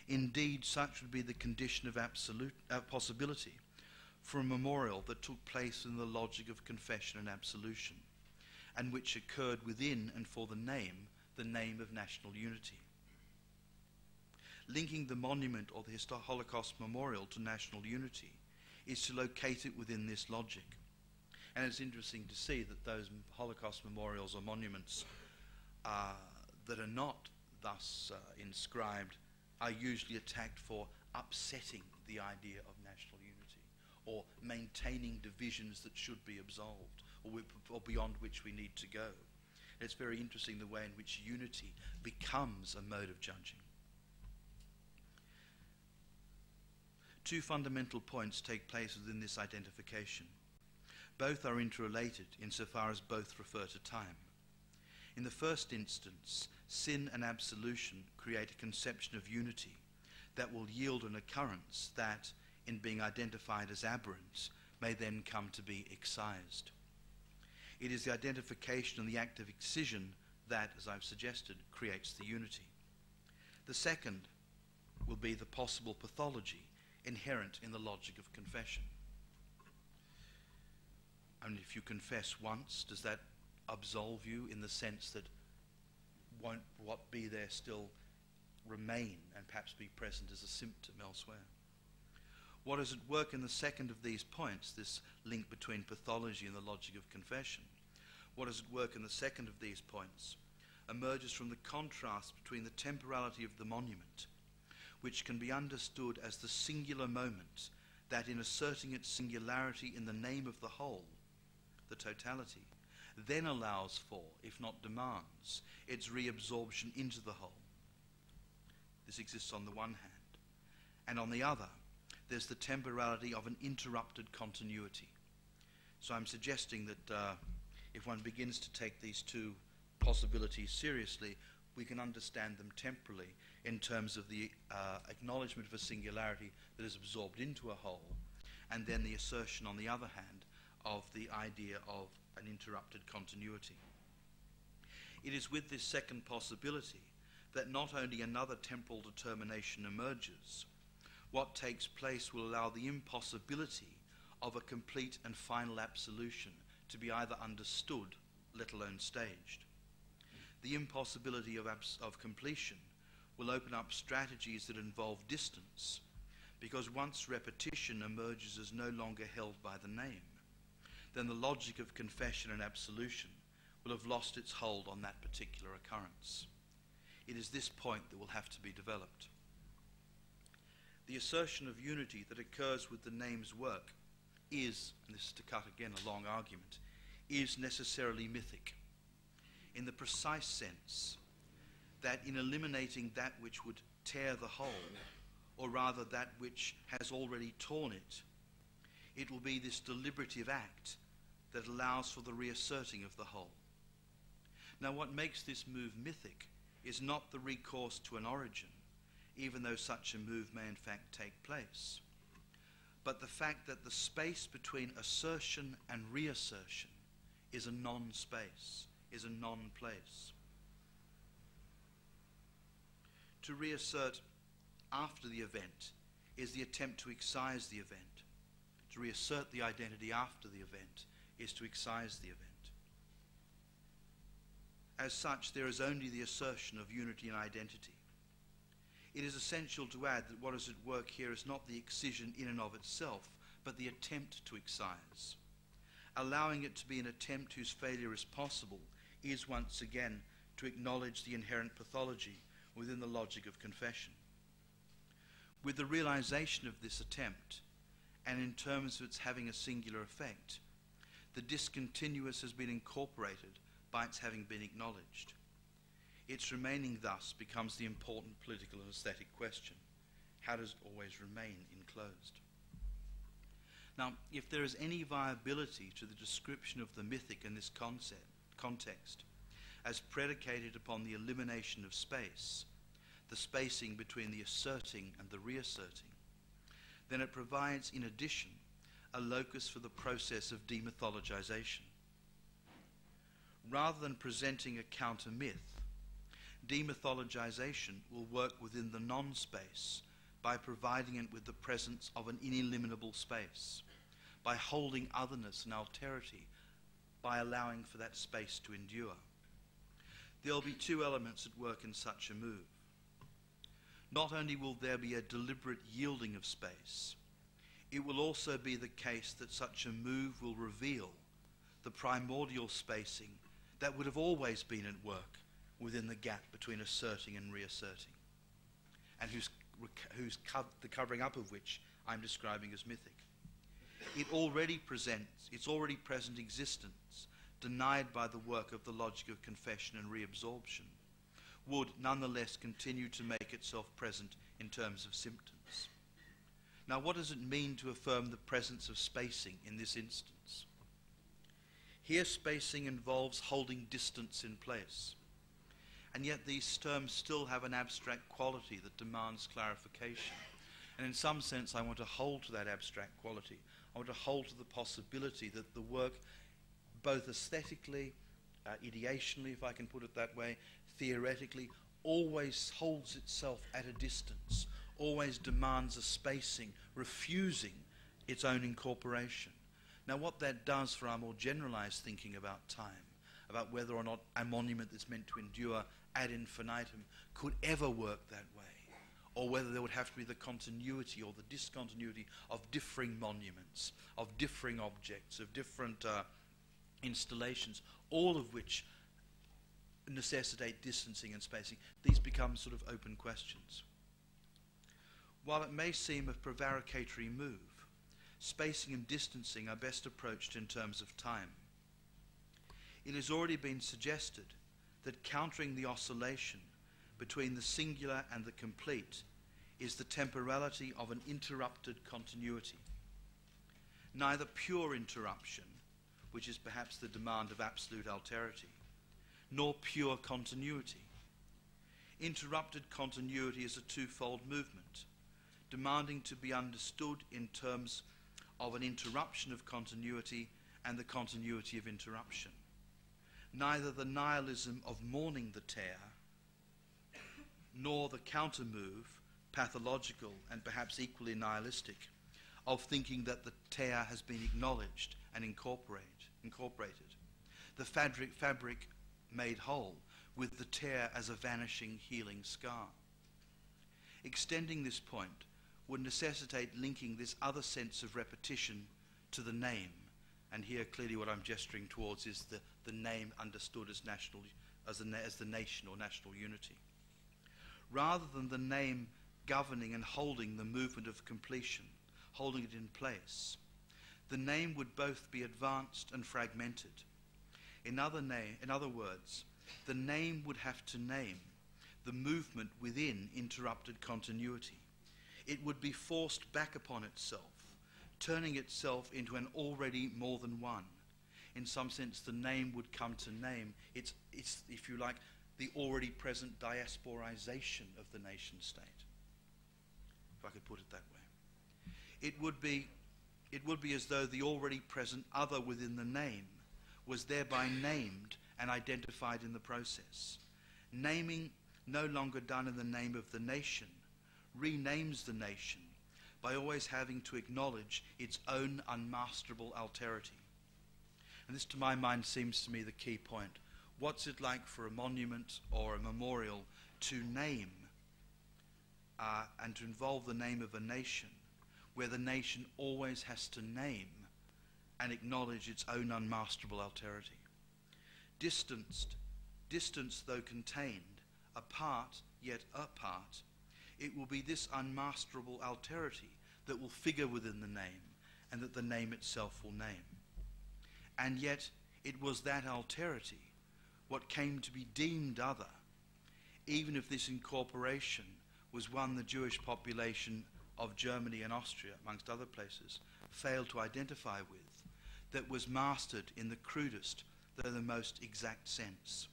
Indeed, such would be the condition of absolute possibility for a memorial that took place in the logic of confession and absolution, and which occurred within and for the name of national unity. Linking the monument or the Holocaust memorial to national unity is to locate it within this logic. And it's interesting to see that those Holocaust memorials or monuments that are not thus inscribed are usually attacked for upsetting the idea of national unity or maintaining divisions that should be absolved or beyond which we need to go. And it's very interesting the way in which unity becomes a mode of judging. Two fundamental points take place within this identification. Both are interrelated insofar as both refer to time. In the first instance, sin and absolution create a conception of unity that will yield an occurrence that, in being identified as aberrant, may then come to be excised. It is the identification and the act of excision that, as I've suggested, creates the unity. The second will be the possible pathology inherent in the logic of confession. And if you confess once, does that absolve you in the sense that won't what be there still remain and perhaps be present as a symptom elsewhere? What is at work in the second of these points, this link between pathology and the logic of confession, what is at work in the second of these points emerges from the contrast between the temporality of the monument, which can be understood as the singular moment that, in asserting its singularity in the name of the whole, the totality, then allows for, if not demands, its reabsorption into the whole. This exists on the one hand. And on the other, there's the temporality of an interrupted continuity. So I'm suggesting that if one begins to take these two possibilities seriously, we can understand them temporally in terms of the acknowledgement of a singularity that is absorbed into a whole, and then the assertion, on the other hand, of the idea of an interrupted continuity. It is with this second possibility that not only another temporal determination emerges, what takes place will allow the impossibility of a complete and final absolution to be either understood, let alone staged. The impossibility of completion will open up strategies that involve distance, because once repetition emerges as no longer held by the name, then the logic of confession and absolution will have lost its hold on that particular occurrence. It is this point that will have to be developed. The assertion of unity that occurs with the name's work is, and this is to cut again a long argument, is necessarily mythic, in the precise sense that in eliminating that which would tear the whole, or rather that which has already torn it, it will be this deliberative act that allows for the reasserting of the whole. Now, what makes this move mythic is not the recourse to an origin, even though such a move may in fact take place, but the fact that the space between assertion and reassertion is a non-space, is a non-place. To reassert after the event is the attempt to excise the event. To reassert the identity after the event is to excise the event. As such, there is only the assertion of unity and identity. It is essential to add that what is at work here is not the excision in and of itself, but the attempt to excise. Allowing it to be an attempt whose failure is possible is once again to acknowledge the inherent pathology within the logic of confession. With the realization of this attempt, and in terms of its having a singular effect, the discontinuous has been incorporated by its having been acknowledged. Its remaining thus becomes the important political and aesthetic question. How does it always remain enclosed? Now, if there is any viability to the description of the mythic in this context, as predicated upon the elimination of space, the spacing between the asserting and the reasserting, then it provides, in addition, a locus for the process of demythologization. Rather than presenting a counter-myth, demythologization will work within the non-space by providing it with the presence of an ineliminable space, by holding otherness and alterity, by allowing for that space to endure. There will be two elements at work in such a move. Not only will there be a deliberate yielding of space, it will also be the case that such a move will reveal the primordial spacing that would have always been at work within the gap between asserting and reasserting, and the covering up of which I'm describing as mythic. Its already present existence, denied by the work of the logic of confession and reabsorption, would nonetheless continue to make itself present in terms of symptoms. Now, what does it mean to affirm the presence of spacing in this instance? Here, spacing involves holding distance in place, and yet these terms still have an abstract quality that demands clarification. And in some sense, I want to hold to that abstract quality. I want to hold to the possibility that the work, both aesthetically, ideationally, if I can put it that way, theoretically, always holds itself at a distance, always demands a spacing, refusing its own incorporation. Now, what that does for our more generalized thinking about time, about whether or not a monument that's meant to endure ad infinitum could ever work that way, or whether there would have to be the continuity or the discontinuity of differing monuments, of differing objects, of different installations, all of which necessitate distancing and spacing. These become sort of open questions. While it may seem a prevaricatory move, spacing and distancing are best approached in terms of time. It has already been suggested that countering the oscillation between the singular and the complete is the temporality of an interrupted continuity. Neither pure interruption, which is perhaps the demand of absolute alterity, nor pure continuity. Interrupted continuity is a twofold movement, demanding to be understood in terms of an interruption of continuity and the continuity of interruption. Neither the nihilism of mourning the tear, nor the counter-move, pathological and perhaps equally nihilistic, of thinking that the tear has been acknowledged and incorporated. The fabric made whole, with the tear as a vanishing, healing scar. Extending this point would necessitate linking this other sense of repetition to the name, and here clearly what I'm gesturing towards is the name understood as the nation or national unity. Rather than the name governing and holding the movement of completion, holding it in place, the name would both be advanced and fragmented. In other words, the name would have to name the movement within interrupted continuity. It would be forced back upon itself, turning itself into an already more than one. In some sense, the name would come to name its, if you like, the already present diasporization of the nation state, if I could put it that way. It would be as though the already present other within the name was thereby named and identified in the process. Naming, no longer done in the name of the nation, renames the nation by always having to acknowledge its own unmasterable alterity. And this, to my mind, seems to me the key point. What's it like for a monument or a memorial to name and to involve the name of a nation, where the nation always has to name and acknowledge its own unmasterable alterity? Distanced though contained, apart yet apart, it will be this unmasterable alterity that will figure within the name, and that the name itself will name. And yet it was that alterity, what came to be deemed other, even if this incorporation was one the Jewish population of Germany and Austria, amongst other places, failed to identify with, that was mastered in the crudest, though the most exact sense.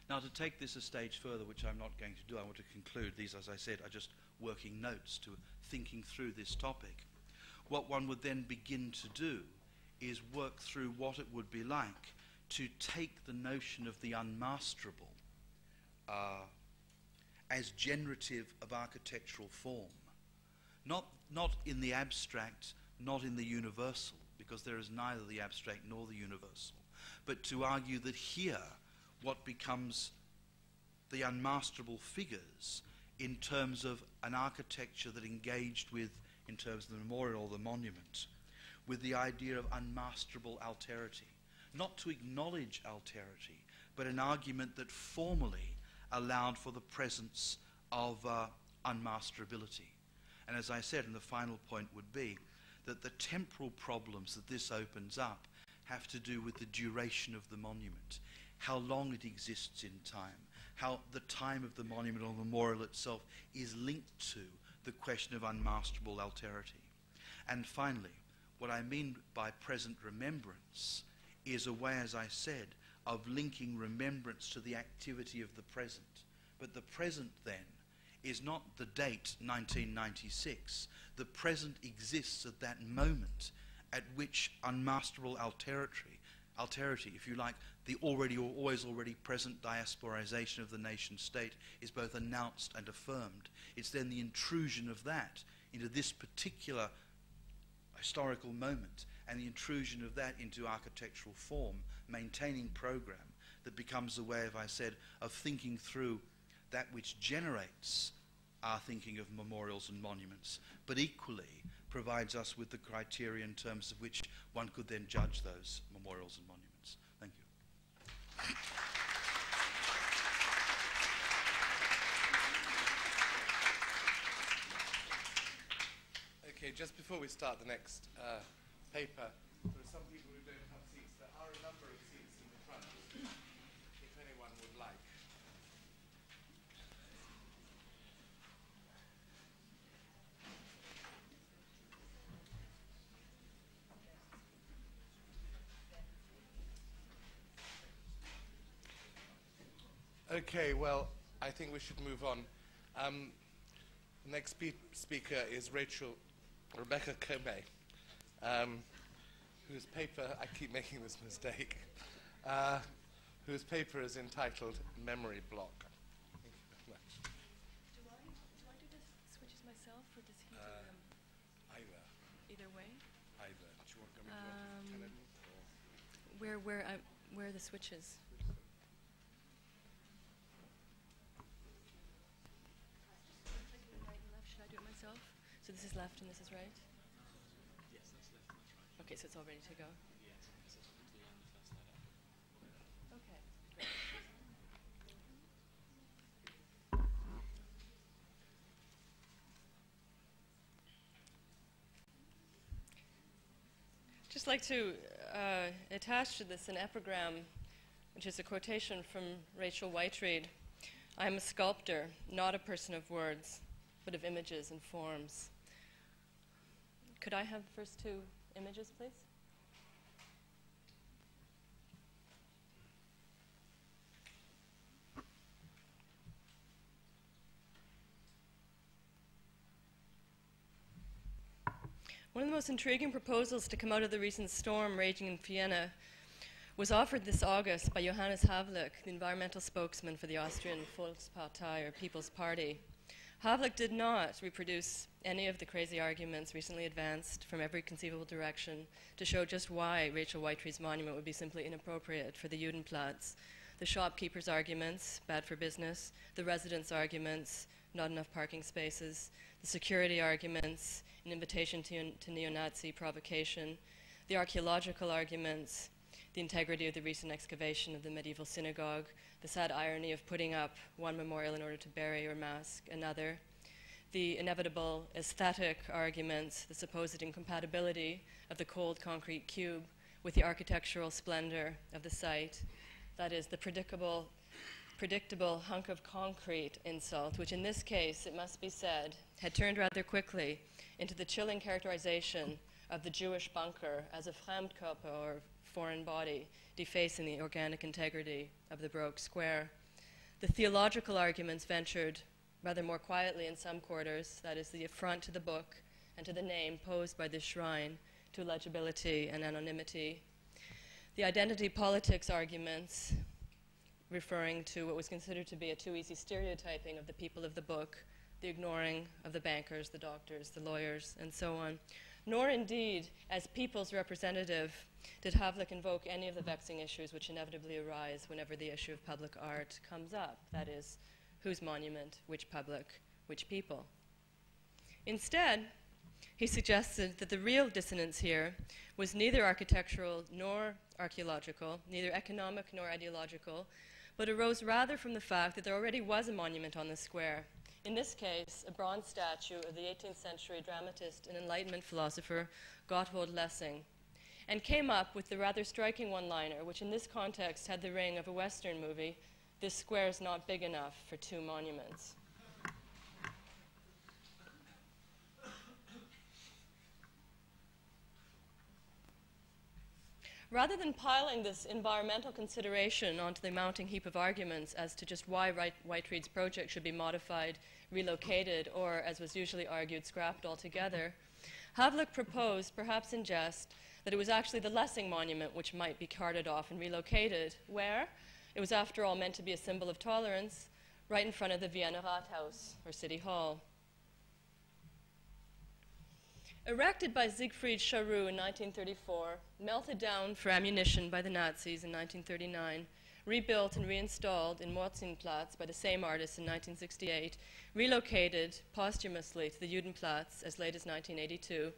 Now, to take this a stage further, which I'm not going to do, I want to conclude. These, as I said, are just working notes to thinking through this topic. What one would then begin to do is work through what it would be like to take the notion of the unmasterable as generative of architectural form. Not in the abstract, not in the universal, because there is neither the abstract nor the universal, but to argue that here what becomes the unmasterable figures in terms of an architecture that engaged with, in terms of the memorial or the monument, with the idea of unmasterable alterity. Not to acknowledge alterity, but an argument that formally allowed for the presence of unmasterability. And as I said, and the final point would be that the temporal problems that this opens up have to do with the duration of the monument, how long it exists in time, how the time of the monument or memorial itself is linked to the question of unmasterable alterity. And finally, what I mean by present remembrance is a way, as I said, of linking remembrance to the activity of the present. But the present then is not the date 1996. The present exists at that moment at which unmasterable alterity, if you like, the already or always already present diasporization of the nation state is both announced and affirmed. It's then the intrusion of that into this particular historical moment and the intrusion of that into architectural form, maintaining program, that becomes a way, as I said, of thinking through that which generates our thinking of memorials and monuments, but equally provides us with the criteria in terms of which one could then judge those memorials and monuments. Thank you. Okay, just before we start the next paper, there are some people who don't have seats. There are a number of seats in the front, if anyone would like. Okay, well, I think we should move on. The next speaker is Rebecca Comey, whose paper, I keep making this mistake, whose paper is entitled Memory Block. Thank you very much. Do I do the switches myself, or does he do them? Either. Either way? Either. Do you want to tell him? Where are the switches? Right and left. Should I do it myself? So this is left and this is right? Yes, that's left and that's right. Okay, so it's all ready to go. Yes, because it's to the end, the first slide up. Okay, great. Just like to attach to this an epigram, which is a quotation from Rachel Whiteread. I am a sculptor, not a person of words, but of images and forms. Could I have the first two images, please? One of the most intriguing proposals to come out of the recent storm raging in Vienna was offered this August by Johannes Havlik, the environmental spokesman for the Austrian Volkspartei, or People's Party. Havlik did not reproduce any of the crazy arguments recently advanced from every conceivable direction to show just why Rachel Whiteread's monument would be simply inappropriate for the Judenplatz. The shopkeepers' arguments, bad for business, the residents' arguments, not enough parking spaces, the security arguments, an invitation to neo-Nazi provocation, the archaeological arguments, the integrity of the recent excavation of the medieval synagogue, the sad irony of putting up one memorial in order to bury or mask another, the inevitable aesthetic arguments, the supposed incompatibility of the cold concrete cube with the architectural splendor of the site, that is, the predictable hunk of concrete insult, which in this case, it must be said, had turned rather quickly into the chilling characterization of the Jewish bunker as a Fremdkörper, or foreign body, defacing the organic integrity of the Baroque square. The theological arguments ventured rather more quietly in some quarters, that is, the affront to the book and to the name posed by this shrine to legibility and anonymity. The identity politics arguments, referring to what was considered to be a too easy stereotyping of the people of the book, the ignoring of the bankers, the doctors, the lawyers, and so on. Nor indeed, as people's representative, did Havlik invoke any of the vexing issues which inevitably arise whenever the issue of public art comes up, that is, whose monument, which public, which people. Instead, he suggested that the real dissonance here was neither architectural nor archaeological, neither economic nor ideological, but arose rather from the fact that there already was a monument on the square. In this case, a bronze statue of the 18th century dramatist and Enlightenment philosopher Gotthold Lessing, and came up with the rather striking one-liner, which in this context had the ring of a Western movie, "This square is not big enough for two monuments." Rather than piling this environmental consideration onto the mounting heap of arguments as to just why Whiteread's project should be modified, relocated, or, as was usually argued, scrapped altogether, Havlik proposed, perhaps in jest, that it was actually the Lessing monument which might be carted off and relocated, where it was, after all, meant to be a symbol of tolerance, right in front of the Vienna Rathaus, or City Hall. Erected by Siegfried Charroux in 1934, melted down for ammunition by the Nazis in 1939, rebuilt and reinstalled in Mörzinplatz by the same artist in 1968, relocated posthumously to the Judenplatz as late as 1982,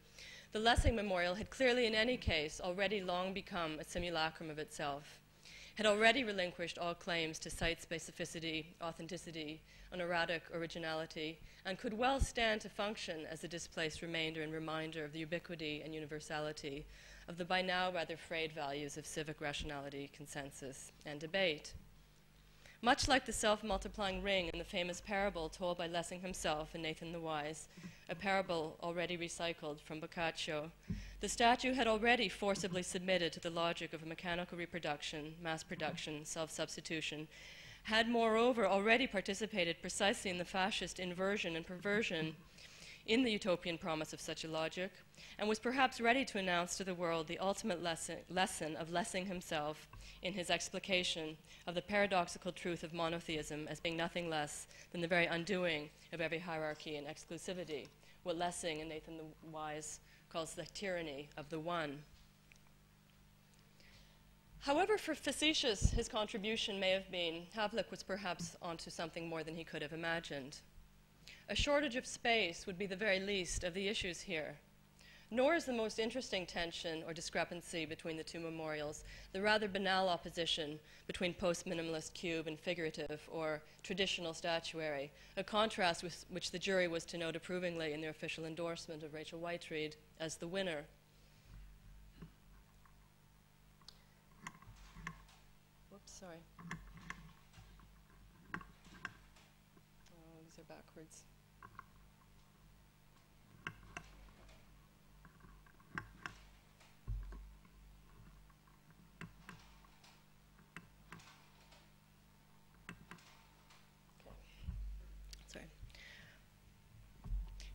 the Lessing Memorial had clearly in any case already long become a simulacrum of itself, had already relinquished all claims to site specificity, authenticity, an erratic originality, and could well stand to function as a displaced remainder and reminder of the ubiquity and universality of the by now rather frayed values of civic rationality, consensus, and debate. Much like the self-multiplying ring in the famous parable told by Lessing himself in Nathan the Wise, a parable already recycled from Boccaccio, the statue had already forcibly submitted to the logic of a mechanical reproduction, mass production, self-substitution, had moreover already participated precisely in the fascist inversion and perversion in the utopian promise of such a logic, and was perhaps ready to announce to the world the ultimate lesson of Lessing himself in his explication of the paradoxical truth of monotheism as being nothing less than the very undoing of every hierarchy and exclusivity, what Lessing and Nathan the Wise calls the tyranny of the one. However facetious his contribution may have been, Havlik was perhaps onto something more than he could have imagined. A shortage of space would be the very least of the issues here. Nor is the most interesting tension or discrepancy between the two memorials the rather banal opposition between post-minimalist cube and figurative or traditional statuary, a contrast with which the jury was to note approvingly in their official endorsement of Rachel Whiteread as the winner. Whoops, sorry. Oh, these are backwards.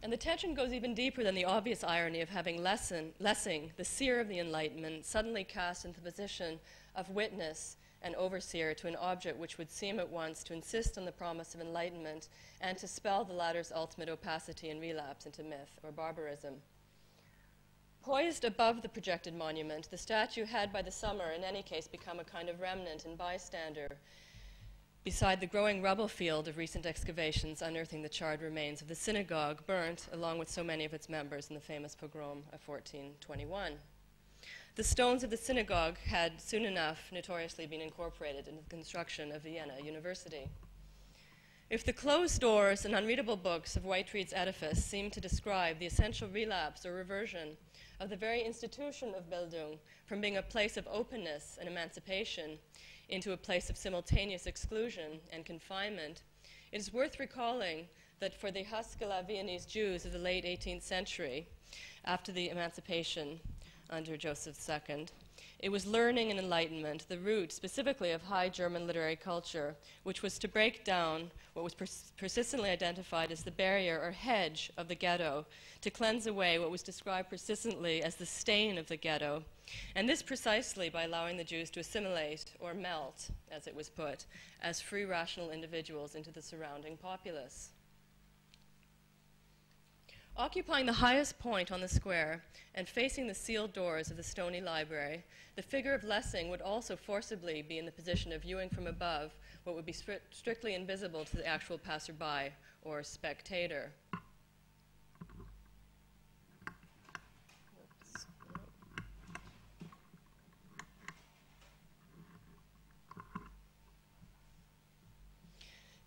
And the tension goes even deeper than the obvious irony of having Lessing, the seer of the Enlightenment, suddenly cast into the position of witness and overseer to an object which would seem at once to insist on the promise of enlightenment and to spell the latter's ultimate opacity and relapse into myth or barbarism. Poised above the projected monument, the statue had by the summer in any case become a kind of remnant and bystander beside the growing rubble field of recent excavations unearthing the charred remains of the synagogue burnt along with so many of its members in the famous pogrom of 1421. the stones of the synagogue had soon enough notoriously been incorporated into the construction of Vienna University. If the closed doors and unreadable books of Whiteread's edifice seem to describe the essential relapse or reversion of the very institution of Bildung from being a place of openness and emancipation into a place of simultaneous exclusion and confinement, it is worth recalling that for the Haskalah Viennese Jews of the late 18th century, after the emancipation under Joseph II, it was learning and enlightenment, the root specifically of high German literary culture, which was to break down what was persistently identified as the barrier or hedge of the ghetto, to cleanse away what was described persistently as the stain of the ghetto, and this precisely by allowing the Jews to assimilate or melt, as it was put, as free rational individuals into the surrounding populace. Occupying the highest point on the square and facing the sealed doors of the stony library, the figure of Lessing would also forcibly be in the position of viewing from above what would be strictly invisible to the actual passerby or spectator.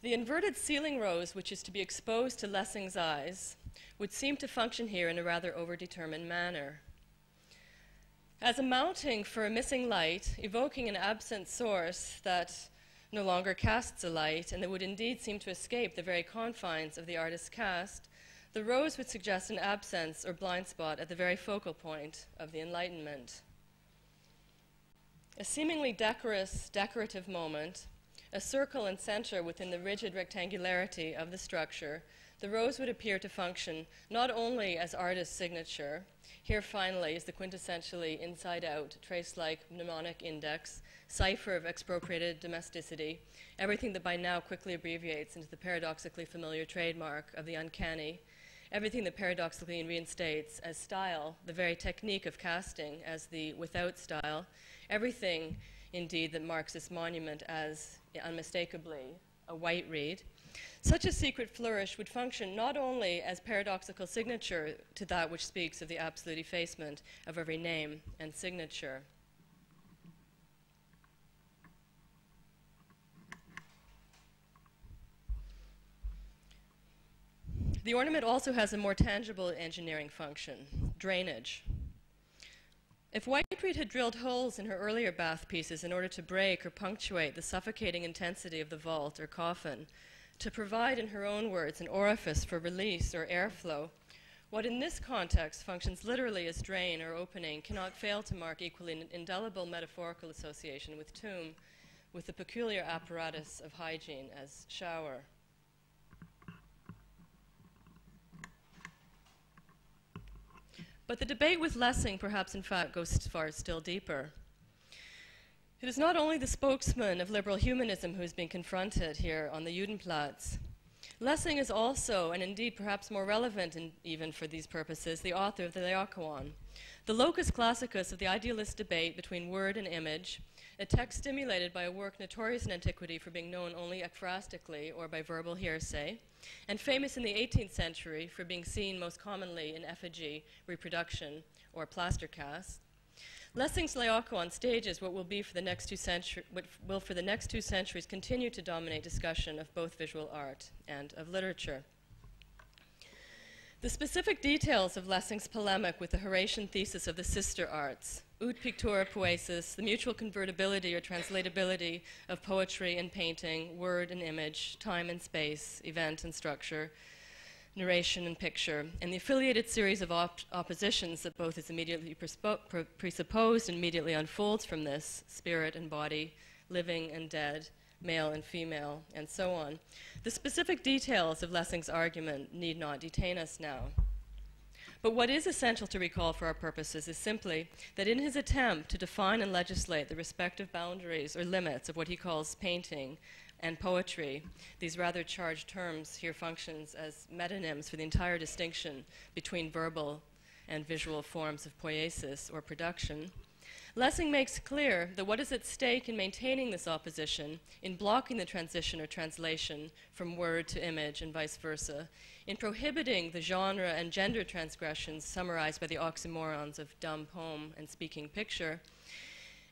The inverted ceiling rose, which is to be exposed to Lessing's eyes, would seem to function here in a rather overdetermined manner. As a mounting for a missing light, evoking an absent source that no longer casts a light, and that would indeed seem to escape the very confines of the artist's cast, the rose would suggest an absence or blind spot at the very focal point of the Enlightenment. A seemingly decorative moment, a circle and center within the rigid rectangularity of the structure, the rose would appear to function not only as artist's signature. Here finally is the quintessentially inside-out, trace-like mnemonic index, cipher of expropriated domesticity, everything that by now quickly abbreviates into the paradoxically familiar trademark of the uncanny, everything that paradoxically reinstates as style, the very technique of casting as the without style, everything indeed that marks this monument as unmistakably a Whiteread. Such a secret flourish would function not only as paradoxical signature to that which speaks of the absolute effacement of every name and signature. The ornament also has a more tangible engineering function, drainage. If Whiteread had drilled holes in her earlier bath pieces in order to break or punctuate the suffocating intensity of the vault or coffin, to provide, in her own words, an orifice for release or airflow, what in this context functions literally as drain or opening cannot fail to mark equally an indelible metaphorical association with tomb, with the peculiar apparatus of hygiene as shower. But the debate with Lessing perhaps in fact goes far still deeper. It is not only the spokesman of liberal humanism who is being confronted here on the Judenplatz. Lessing is also, and indeed perhaps more relevant even for these purposes, the author of the Laocoon, the locus classicus of the idealist debate between word and image, a text stimulated by a work notorious in antiquity for being known only ekphrastically or by verbal hearsay, and famous in the 18th century for being seen most commonly in effigy, reproduction, or plaster cast. Lessing's Laocoon stages what will be for the next 2 centuries continue to dominate discussion of both visual art and of literature. The specific details of Lessing's polemic with the Horatian thesis of the sister arts, ut pictura poesis, the mutual convertibility or translatability of poetry and painting, word and image, time and space, event and structure, narration and picture, and the affiliated series of oppositions that both is immediately presupposed and immediately unfolds from this, spirit and body, living and dead, male and female, and so on. The specific details of Lessing's argument need not detain us now. But what is essential to recall for our purposes is simply that in his attempt to define and legislate the respective boundaries or limits of what he calls painting and poetry, these rather charged terms here functions as metonyms for the entire distinction between verbal and visual forms of poiesis or production, Lessing makes clear that what is at stake in maintaining this opposition, in blocking the transition or translation from word to image and vice versa, in prohibiting the genre and gender transgressions summarized by the oxymorons of dumb poem and speaking picture,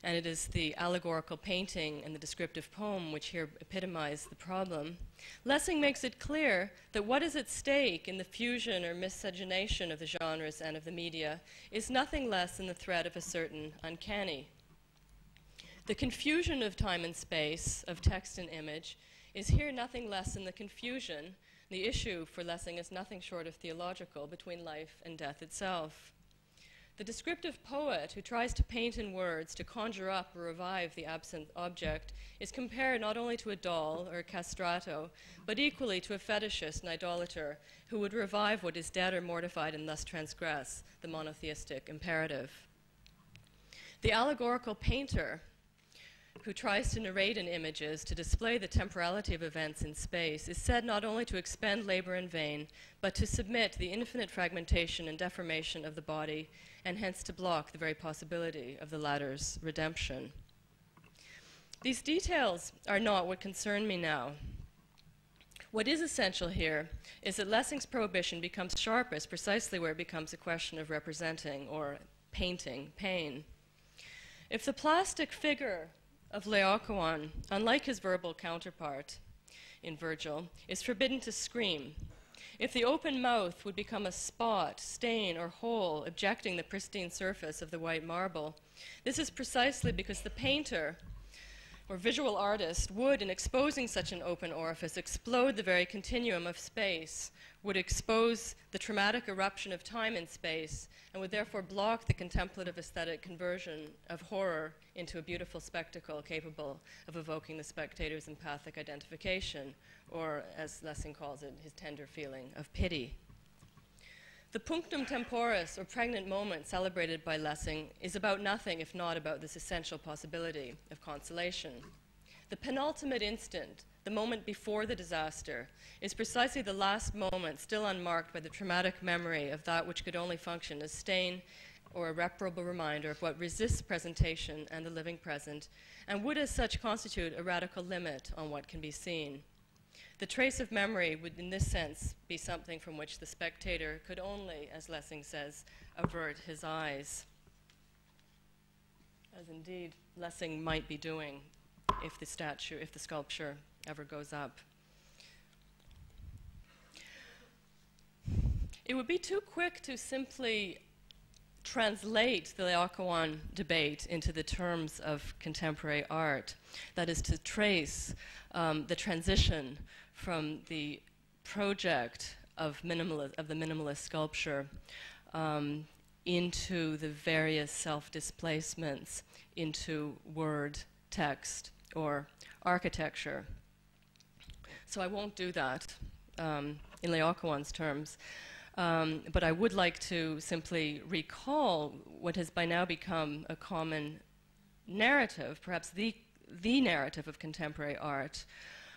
and it is the allegorical painting and the descriptive poem which here epitomize the problem, Lessing makes it clear that what is at stake in the fusion or miscegenation of the genres and of the media is nothing less than the threat of a certain uncanny. The confusion of time and space, of text and image, is here nothing less than the confusion. The issue for Lessing is nothing short of theological, between life and death itself. The descriptive poet who tries to paint in words to conjure up or revive the absent object is compared not only to a doll or a castrato, but equally to a fetishist and idolater who would revive what is dead or mortified and thus transgress the monotheistic imperative. The allegorical painter who tries to narrate in images to display the temporality of events in space is said not only to expend labor in vain, but to submit the infinite fragmentation and deformation of the body, and hence to block the very possibility of the latter's redemption. These details are not what concern me now. What is essential here is that Lessing's prohibition becomes sharpest precisely where it becomes a question of representing or painting pain. If the plastic figure of Laocoon, unlike his verbal counterpart in Virgil, is forbidden to scream, if the open mouth would become a spot, stain, or hole objecting the pristine surface of the white marble, this is precisely because the painter or visual artist would, in exposing such an open orifice, explode the very continuum of space, would expose the traumatic eruption of time and space, and would therefore block the contemplative aesthetic conversion of horror into a beautiful spectacle capable of evoking the spectator's empathic identification, or, as Lessing calls it, his tender feeling of pity. The punctum temporis, or pregnant moment, celebrated by Lessing is about nothing if not about this essential possibility of consolation. The penultimate instant, the moment before the disaster, is precisely the last moment still unmarked by the traumatic memory of that which could only function as stain or irreparable reminder of what resists presentation and the living present, and would as such constitute a radical limit on what can be seen. The trace of memory would, in this sense, be something from which the spectator could only, as Lessing says, avert his eyes, as indeed Lessing might be doing if the sculpture ever goes up. It would be too quick to simply translate the Laocoon debate into the terms of contemporary art, that is to trace the transition from the project of the minimalist sculpture into the various self-displacements into word, text, or architecture. So I won't do that in Laocoon's terms, but I would like to simply recall what has by now become a common narrative, perhaps the narrative of contemporary art,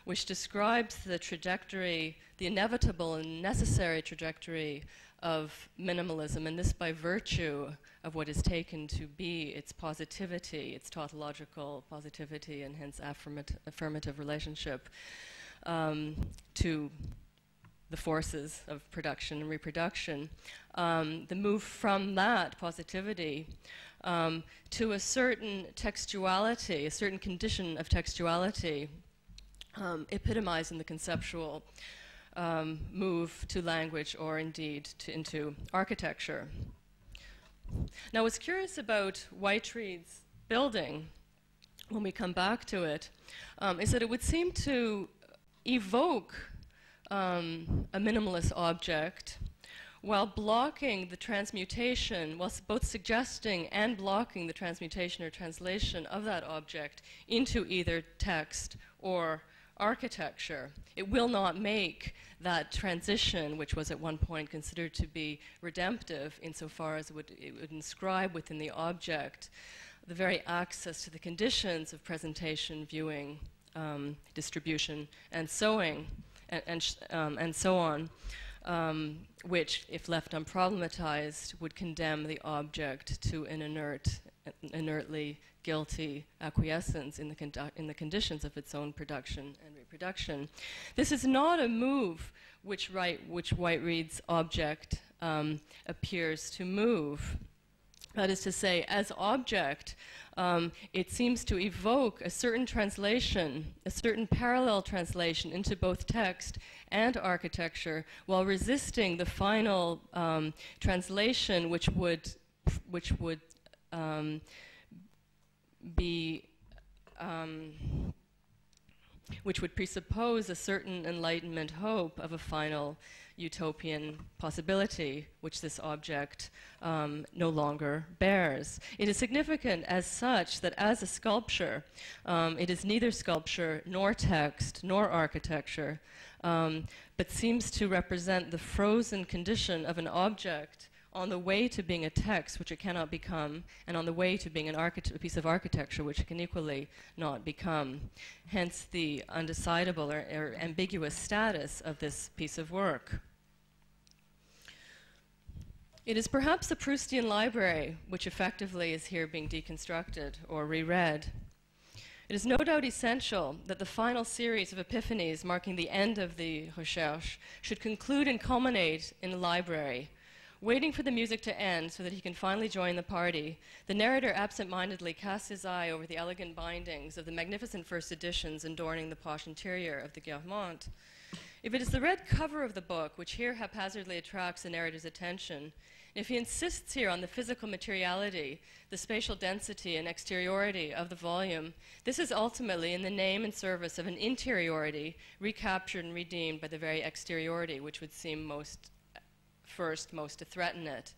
which describes the trajectory, the inevitable and necessary trajectory of minimalism, and this by virtue of what is taken to be its positivity, its tautological positivity, and hence affirmative relationship to the forces of production and reproduction. The move from that positivity to a certain textuality, a certain condition of textuality, epitomized in the conceptual move to language or indeed into architecture. Now, what's curious about Whiteread's building, when we come back to it, is that it would seem to evoke a minimalist object while blocking the transmutation, while both suggesting and blocking the transmutation or translation of that object into either text or architecture. It will not make that transition, which was at one point considered to be redemptive insofar as it would inscribe within the object the very access to the conditions of presentation, viewing, distribution, and sewing, and so on, which, if left unproblematized, would condemn the object to an inert inertly guilty acquiescence in the conditions of its own production and reproduction. This is not a move which Whiteread's object appears to move. That is to say, as object, it seems to evoke a certain translation, a certain parallel translation into both text and architecture, while resisting the final translation which would presuppose a certain Enlightenment hope of a final utopian possibility, which this object no longer bears. It is significant as such that as a sculpture, it is neither sculpture nor text nor architecture, but seems to represent the frozen condition of an object on the way to being a text, which it cannot become, and on the way to being a piece of architecture, which it can equally not become. Hence the undecidable or ambiguous status of this piece of work. It is perhaps the Proustian library which effectively is here being deconstructed or reread. It is no doubt essential that the final series of epiphanies marking the end of the Recherche should conclude and culminate in the library. Waiting for the music to end so that he can finally join the party, the narrator absent-mindedly casts his eye over the elegant bindings of the magnificent first editions adorning the posh interior of the Guermantes. If it is the red cover of the book which here haphazardly attracts the narrator's attention, if he insists here on the physical materiality, the spatial density and exteriority of the volume, this is ultimately in the name and service of an interiority recaptured and redeemed by the very exteriority which would seem most to threaten it.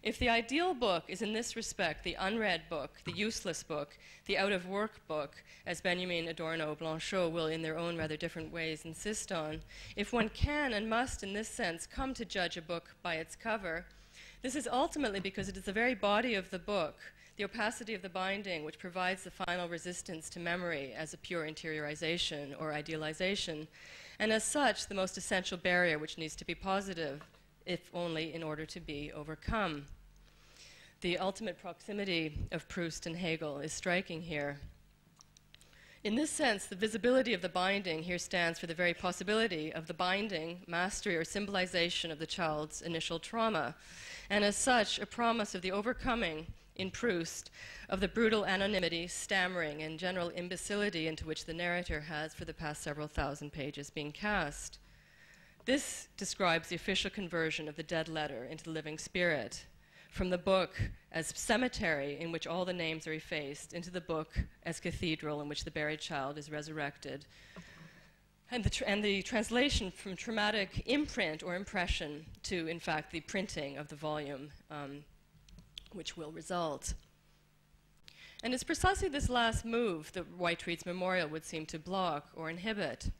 If the ideal book is in this respect the unread book, the useless book, the out-of-work book, as Benjamin, Adorno, Blanchot will in their own rather different ways insist on, if one can and must in this sense come to judge a book by its cover, this is ultimately because it is the very body of the book, the opacity of the binding, which provides the final resistance to memory as a pure interiorization or idealization, and as such the most essential barrier which needs to be positive, if only in order to be overcome. The ultimate proximity of Proust and Hegel is striking here. In this sense, the visibility of the binding here stands for the very possibility of the binding, mastery, or symbolization of the child's initial trauma, and as such, a promise of the overcoming in Proust of the brutal anonymity, stammering, and general imbecility into which the narrator has, for the past several thousand pages, been cast. This describes the official conversion of the dead letter into the living spirit, from the book as cemetery in which all the names are effaced, into the book as cathedral in which the buried child is resurrected. And the translation from traumatic imprint or impression to, in fact, the printing of the volume, which will result. And it's precisely this last move that Whiteread's memorial would seem to block or inhibit.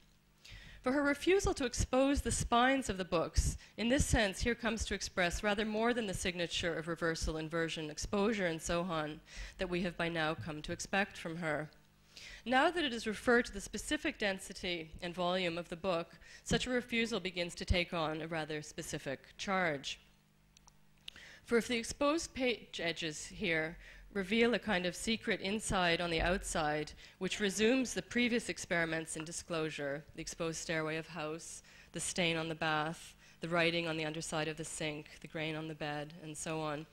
For her refusal to expose the spines of the books, in this sense, here comes to express rather more than the signature of reversal, inversion, exposure, and so on that we have by now come to expect from her. Now that it is referred to the specific density and volume of the book, such a refusal begins to take on a rather specific charge. For if the exposed page edges here reveal a kind of secret inside on the outside, which resumes the previous experiments in disclosure, the exposed stairway of house, the stain on the bath, the writing on the underside of the sink, the grain on the bed, and so on.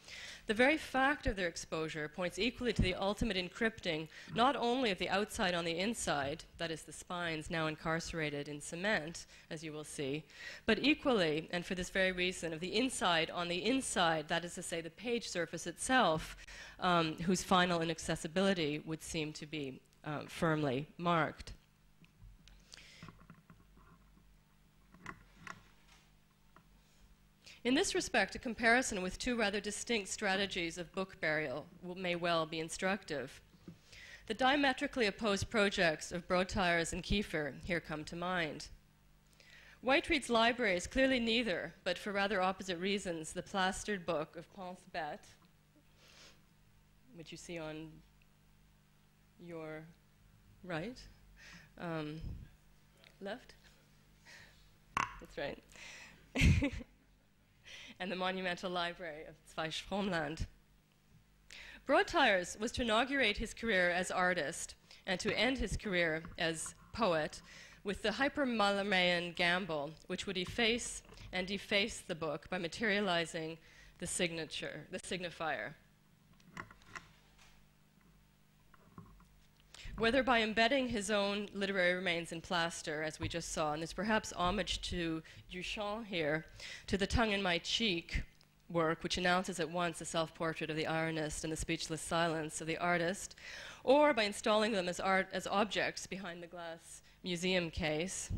The very fact of their exposure points equally to the ultimate encrypting, not only of the outside on the inside, that is the spines now incarcerated in cement, as you will see, but equally, and for this very reason, of the inside on the inside, that is to say the page surface itself, whose final inaccessibility would seem to be firmly marked. In this respect, a comparison with two rather distinct strategies of book burial may well be instructive. The diametrically opposed projects of Broodthaers and Kiefer here come to mind. Whiteread's library is clearly neither, but for rather opposite reasons, the plastered book of Pense Bête, which you see on your right, left? That's right. And the monumental library of Zweistromland. Broadtires was to inaugurate his career as artist and to end his career as poet with the hyper-Mallarméan gamble, which would efface and deface the book by materializing the signature, the signifier. Whether by embedding his own literary remains in plaster, as we just saw, and there's perhaps homage to Duchamp here, to the Tongue in My Cheek work, which announces at once a self-portrait of the ironist and the speechless silence of the artist, or by installing them as objects behind the glass museum case.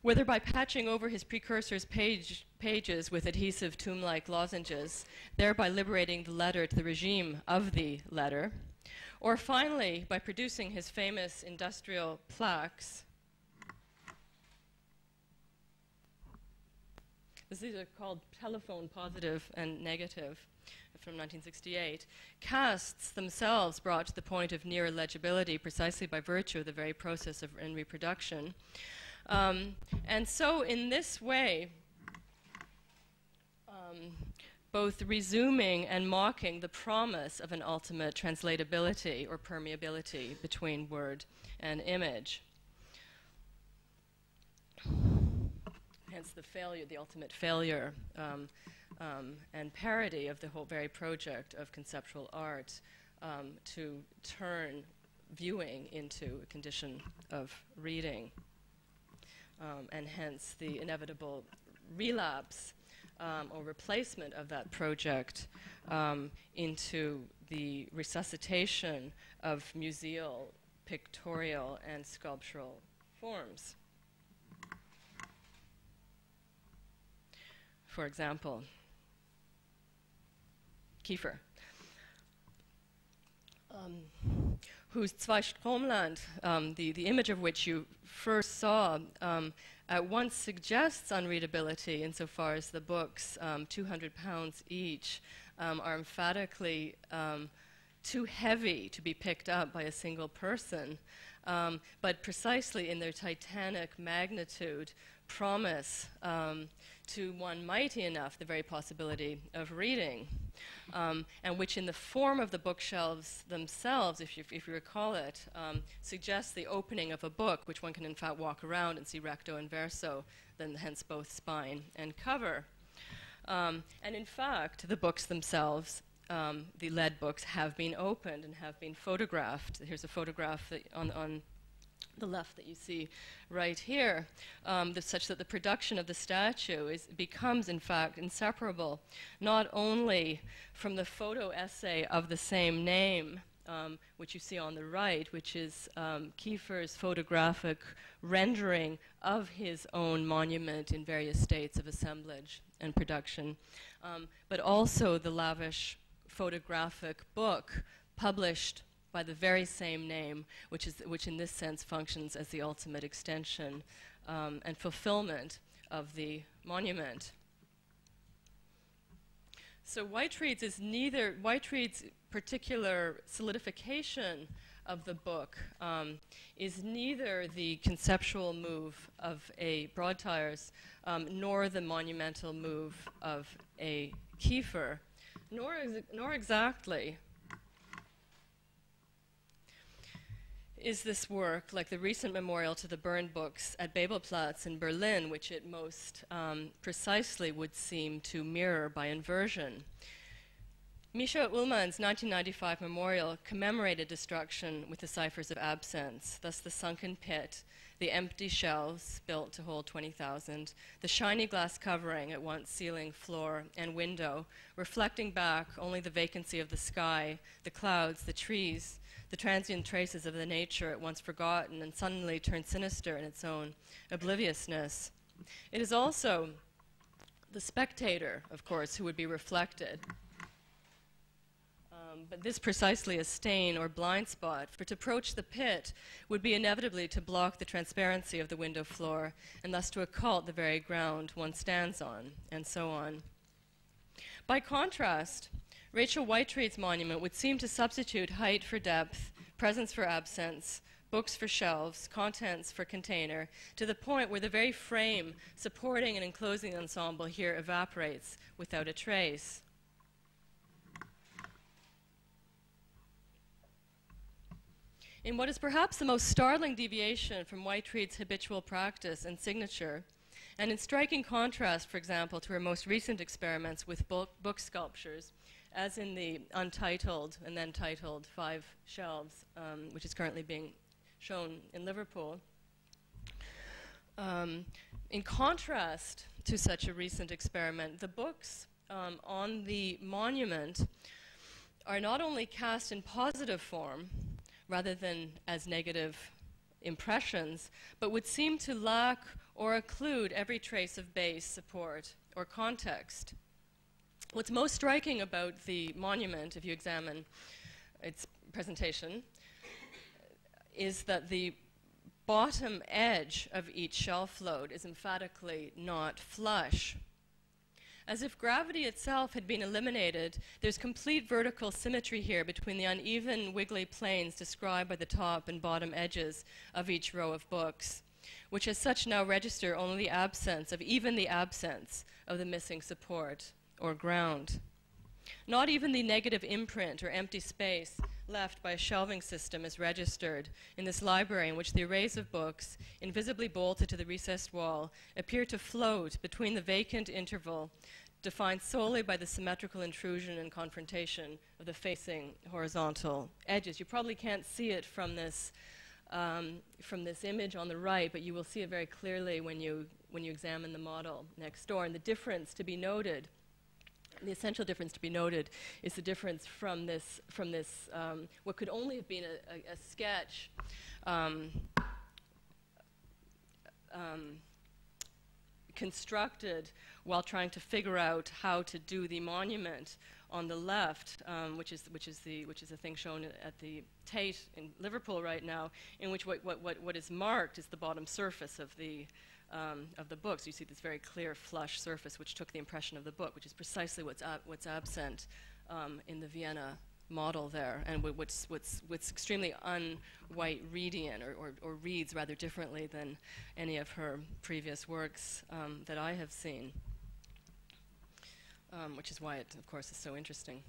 Whether by patching over his precursor's pages with adhesive tomb-like lozenges, thereby liberating the letter to the regime of the letter, or finally by producing his famous industrial plaques. These are called telephone positive and negative from 1968. Casts themselves brought to the point of near illegibility precisely by virtue of the very process of reproduction. And so in this way, both resuming and mocking the promise of an ultimate translatability or permeability between word and image. Hence the failure, the ultimate failure and parody of the whole very project of conceptual art to turn viewing into a condition of reading. And hence the inevitable relapse or replacement of that project into the resuscitation of museal, pictorial, and sculptural forms. For example, Kiefer, whose Zweistromland, the image of which you first saw, at once suggests unreadability insofar as the books, 200 pounds each, are emphatically too heavy to be picked up by a single person, but precisely in their titanic magnitude promise to one mighty enough the very possibility of reading, and which in the form of the bookshelves themselves, if you recall it, suggests the opening of a book which one can in fact walk around and see recto and verso, then hence both spine and cover. And in fact, the books themselves, the lead books, have been opened and have been photographed. Here's a photograph that on the left that you see right here, such that the production of the statue becomes, in fact, inseparable, not only from the photo essay of the same name, which you see on the right, which is Kiefer's photographic rendering of his own monument in various states of assemblage and production, but also the lavish photographic book published by the very same name, which in this sense functions as the ultimate extension and fulfillment of the monument. So Whiteread's particular solidification of the book is neither the conceptual move of a Broadtires nor the monumental move of a Kiefer, nor exactly is this work like the recent memorial to the burned books at Babelplatz in Berlin, which it most precisely would seem to mirror by inversion. Misha Ullmann's 1995 memorial commemorated destruction with the ciphers of absence, thus the sunken pit, the empty shelves built to hold 20,000, the shiny glass covering at once ceiling, floor, and window, reflecting back only the vacancy of the sky, the clouds, the trees, the transient traces of the nature at once forgotten and suddenly turned sinister in its own obliviousness. It is also the spectator, of course, who would be reflected. But this precisely a stain or blind spot, for to approach the pit would be inevitably to block the transparency of the window floor, and thus to occult the very ground one stands on, and so on. By contrast, Rachel Whiteread's monument would seem to substitute height for depth, presence for absence, books for shelves, contents for container, to the point where the very frame supporting and enclosing the ensemble here evaporates without a trace. In what is perhaps the most startling deviation from Whiteread's habitual practice and signature, and in striking contrast, for example, to her most recent experiments with book sculptures, as in the untitled and then titled 5 Shelves, which is currently being shown in Liverpool. In contrast to such a recent experiment, the books on the monument are not only cast in positive form, rather than as negative impressions, but would seem to lack or occlude every trace of base, support, or context. What's most striking about the monument, if you examine its presentation, is that the bottom edge of each shelf load is emphatically not flush. As if gravity itself had been eliminated, there's complete vertical symmetry here between the uneven, wiggly planes described by the top and bottom edges of each row of books, which as such now register only the absence of the missing support or ground. Not even the negative imprint or empty space left by a shelving system is registered in this library, in which the arrays of books, invisibly bolted to the recessed wall, appear to float between the vacant interval defined solely by the symmetrical intrusion and confrontation of the facing horizontal edges. You probably can't see it from this image on the right, but you will see it very clearly when you examine the model next door. And the difference to be noted, the essential difference to be noted, is the difference from this what could only have been a sketch constructed while trying to figure out how to do the monument on the left, which is the thing shown at the Tate in Liverpool right now, in which what is marked is the bottom surface of the book. So you see this very clear flush surface which took the impression of the book, which is precisely what's absent in the Vienna model there, and what's extremely un-Whitereadian, or reads rather differently than any of her previous works that I have seen, which is why it, of course, is so interesting.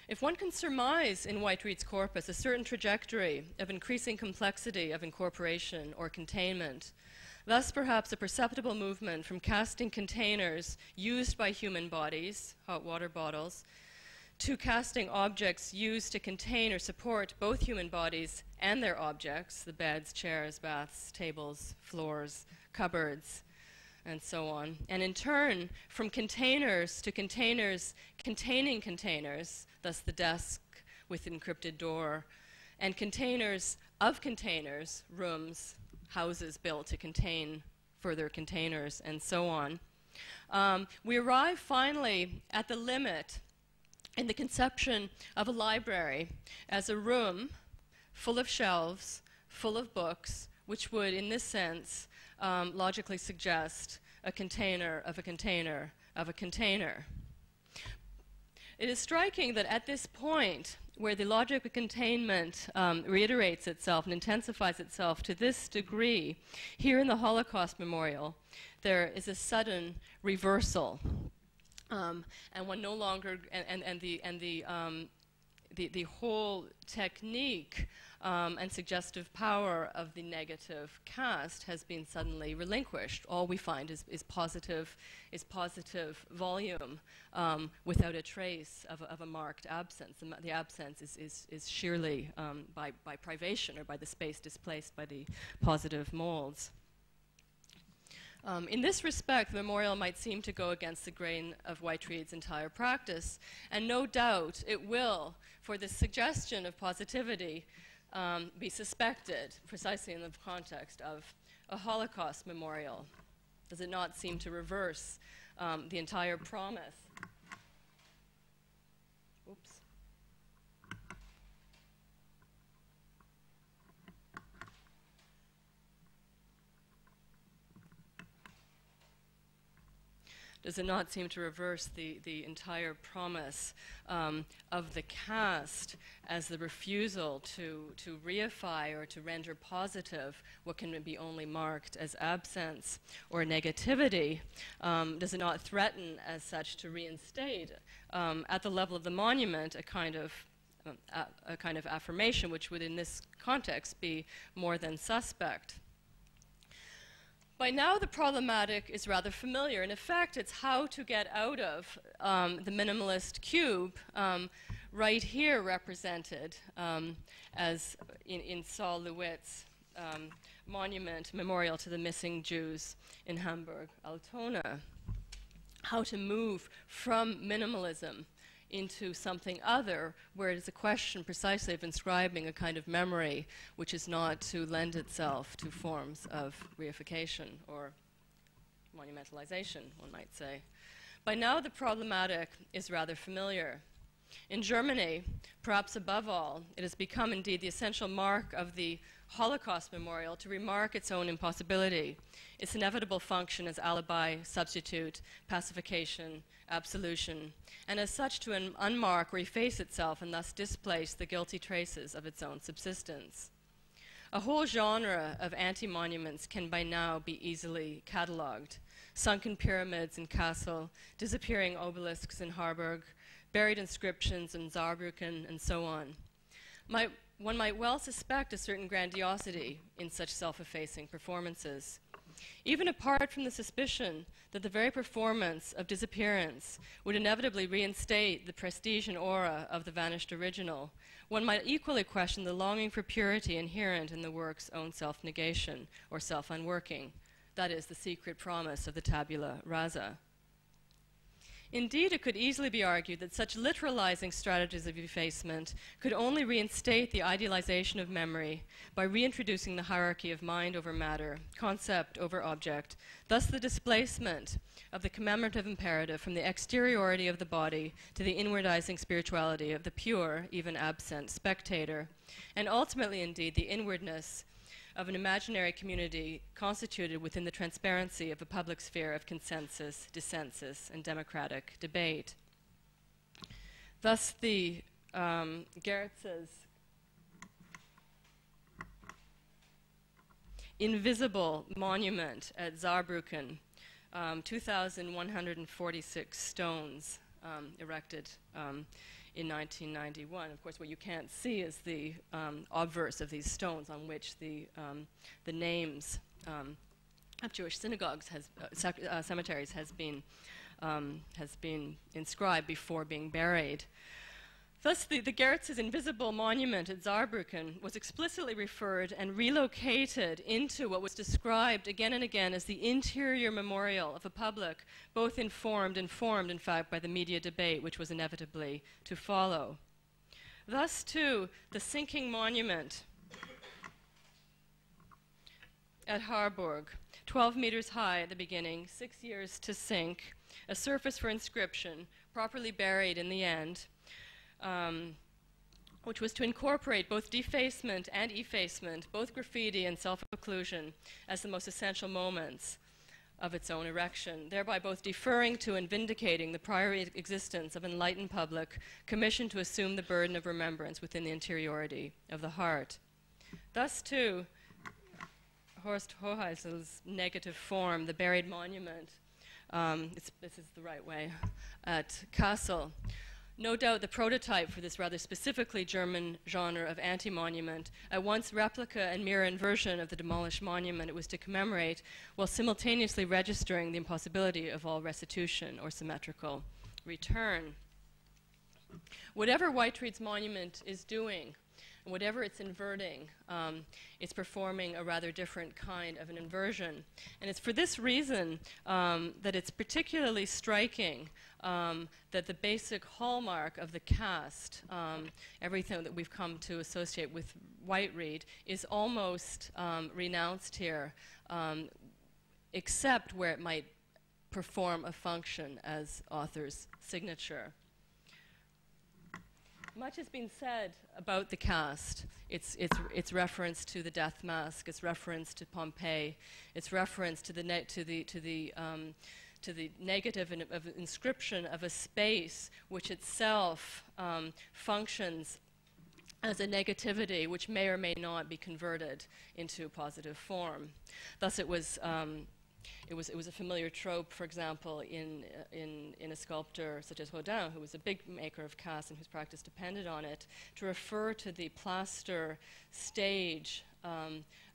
If one can surmise in Whiteread's corpus a certain trajectory of increasing complexity of incorporation or containment, thus perhaps a perceptible movement from casting containers used by human bodies, hot water bottles, to casting objects used to contain or support both human bodies and their objects, the beds, chairs, baths, tables, floors, cupboards, and so on. And in turn, from containers to containers containing containers, thus the desk with encrypted door, and containers of containers, rooms, houses built to contain further containers, and so on. We arrive finally at the limit in the conception of a library as a room full of shelves, full of books, which would, in this sense, logically suggest a container of a container of a container. It is striking that at this point, where the logic of containment reiterates itself and intensifies itself to this degree, here in the Holocaust Memorial, there is a sudden reversal. And one no longer, the whole technique and suggestive power of the negative cast has been suddenly relinquished. All we find is positive volume without a trace of a marked absence. The absence is sheerly by privation, or by the space displaced by the positive molds. In this respect, the memorial might seem to go against the grain of Whiteread's entire practice, and no doubt it will, for the suggestion of positivity, be suspected precisely in the context of a Holocaust memorial. Does it not seem to reverse the entire promise? Oops. Does it not seem to reverse the entire promise of the cast as the refusal to reify or to render positive what can be only marked as absence or negativity? Does it not threaten as such to reinstate at the level of the monument a kind of affirmation which would in this context be more than suspect? By now, the problematic is rather familiar. In effect, it's how to get out of the minimalist cube, right here represented as in Saul Lewitt's monument, memorial to the missing Jews in Hamburg, Altona. How to move from minimalism into something other, where it is a question precisely of inscribing a kind of memory which is not to lend itself to forms of reification or monumentalization, one might say. By now, the problematic is rather familiar. In Germany, perhaps above all, it has become indeed the essential mark of the Holocaust memorial to remark its own impossibility, its inevitable function as alibi, substitute, pacification, absolution, and as such to unmark or efface itself and thus displace the guilty traces of its own subsistence. A whole genre of anti-monuments can by now be easily catalogued. Sunken pyramids in Kassel, disappearing obelisks in Harburg, buried inscriptions in Saarbrücken, and so on. One might well suspect a certain grandiosity in such self-effacing performances. Even apart from the suspicion that the very performance of disappearance would inevitably reinstate the prestige and aura of the vanished original, one might equally question the longing for purity inherent in the work's own self-negation or self-unworking, that is, the secret promise of the tabula rasa. Indeed, it could easily be argued that such literalizing strategies of effacement could only reinstate the idealization of memory by reintroducing the hierarchy of mind over matter, concept over object, thus the displacement of the commemorative imperative from the exteriority of the body to the inwardizing spirituality of the pure, even absent, spectator, and ultimately, indeed, the inwardness of an imaginary community constituted within the transparency of a public sphere of consensus, dissensus, and democratic debate. Thus, the Geertz's invisible monument at Saarbrücken, 2,146 stones erected in 1991. Of course, what you can't see is the obverse of these stones on which the names of Jewish synagogues, cemeteries has been inscribed before being buried. Thus, the Geertz's invisible monument at Saarbrücken was explicitly referred and relocated into what was described again and again as the interior memorial of a public, both informed and formed, in fact, by the media debate which was inevitably to follow. Thus, too, the sinking monument at Harburg, 12 meters high at the beginning, 6 years to sink, a surface for inscription, properly buried in the end, which was to incorporate both defacement and effacement, both graffiti and self-occlusion, as the most essential moments of its own erection, thereby both deferring to and vindicating the prior existence of an enlightened public commissioned to assume the burden of remembrance within the interiority of the heart. Thus, too, Horst Hoheisel's negative form, the buried monument, this is the right way, at Kassel. No doubt the prototype for this rather specifically German genre of anti-monument, at once replica and mirror inversion of the demolished monument it was to commemorate, while simultaneously registering the impossibility of all restitution or symmetrical return. Whatever Whiteread's monument is doing, and whatever it's inverting, it's performing a rather different kind of an inversion. And it's for this reason that it's particularly striking that the basic hallmark of the cast, everything that we've come to associate with Whiteread, is almost renounced here, except where it might perform a function as author's signature. Much has been said about the cast. Its reference to the death mask, its reference to Pompeii, its reference to to the negative of inscription of a space which itself functions as a negativity which may or may not be converted into positive form. Thus it was a familiar trope, for example, in a sculptor such as Rodin, who was a big maker of casts and whose practice depended on it, to refer to the plaster stage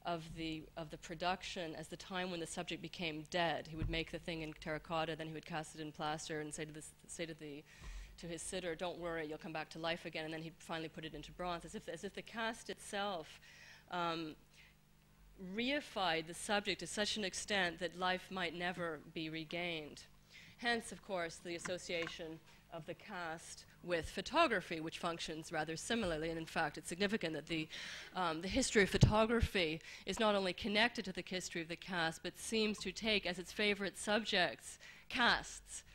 of the production as the time when the subject became dead. He would make the thing in terracotta, then he would cast it in plaster and say to his sitter, "Don't worry, you'll come back to life again," and then he'd finally put it into bronze, as if the cast itself reified the subject to such an extent that life might never be regained. Hence, of course, the association of the cast with photography, which functions rather similarly. And in fact, it's significant that the history of photography is not only connected to the history of the cast, but seems to take as its favorite subjects casts.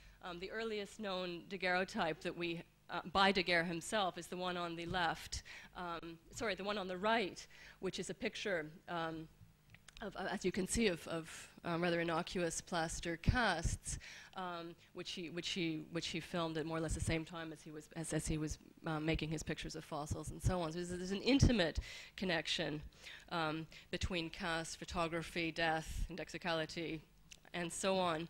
The earliest known daguerreotype that we by Daguerre himself is the one on the left, the one on the right, which is a picture as you can see, of rather innocuous plaster casts, which he filmed at more or less the same time as he was making his pictures of fossils and so on. So there's an intimate connection between cast, photography, death, indexicality, and so on.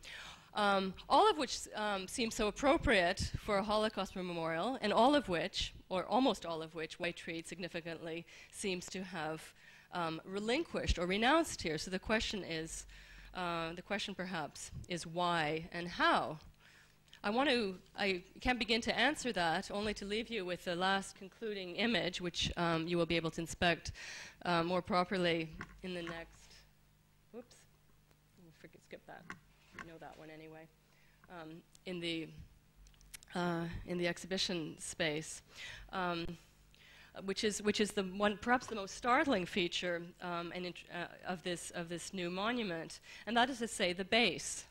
All of which seems so appropriate for a Holocaust memorial, and all of which, or almost all of which, White Reed significantly seems to have relinquished or renounced here. So the question perhaps is why and how. I can't begin to answer that, only to leave you with the last concluding image, which you will be able to inspect more properly in the next. Whoops, skip that. You know that one anyway. In the exhibition space. Which is the one, perhaps the most startling feature of this new monument, and that is to say the base.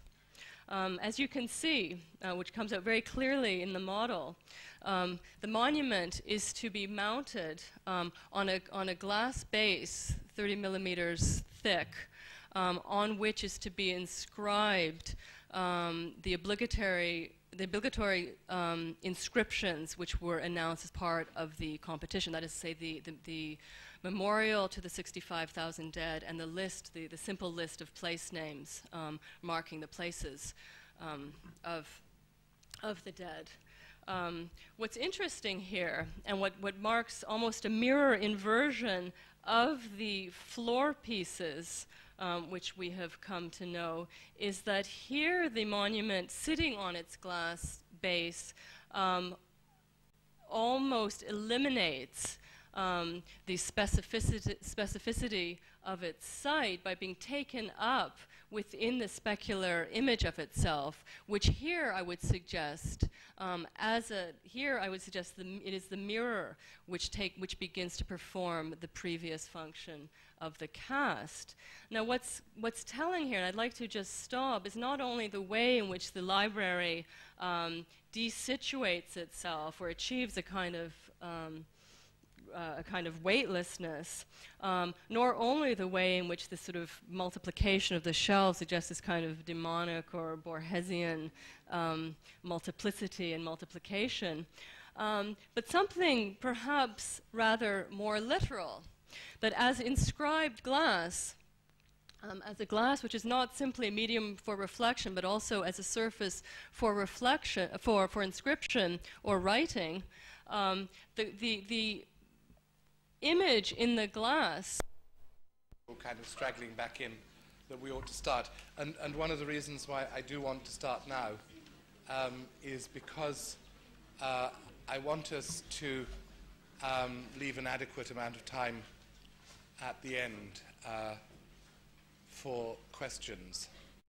As you can see, which comes out very clearly in the model, the monument is to be mounted on a glass base, 30 millimeters thick, on which is to be inscribed the obligatory inscriptions which were announced as part of the competition. That is to say, the memorial to the 65,000 dead and the simple list of place names marking the places of the dead. What's interesting here, and what marks almost a mirror inversion of the floor pieces which we have come to know, is that here the monument, sitting on its glass base, almost eliminates the specificity of its site by being taken up within the specular image of itself, which here I would suggest it is the mirror which begins to perform the previous function of the cast. Now what's telling here, and I'd like to just stop, is not only the way in which the library desituates itself or achieves a kind of weightlessness, nor only the way in which this sort of multiplication of the shelves suggests this kind of demonic or Borgesian multiplicity and multiplication, but something perhaps rather more literal, that as inscribed glass, as a glass which is not simply a medium for reflection, but also as a surface for reflection, for inscription or writing, the image in the glass. Kind of straggling back in, that we ought to start. And one of the reasons why I do want to start now is because I want us to leave an adequate amount of time at the end for questions.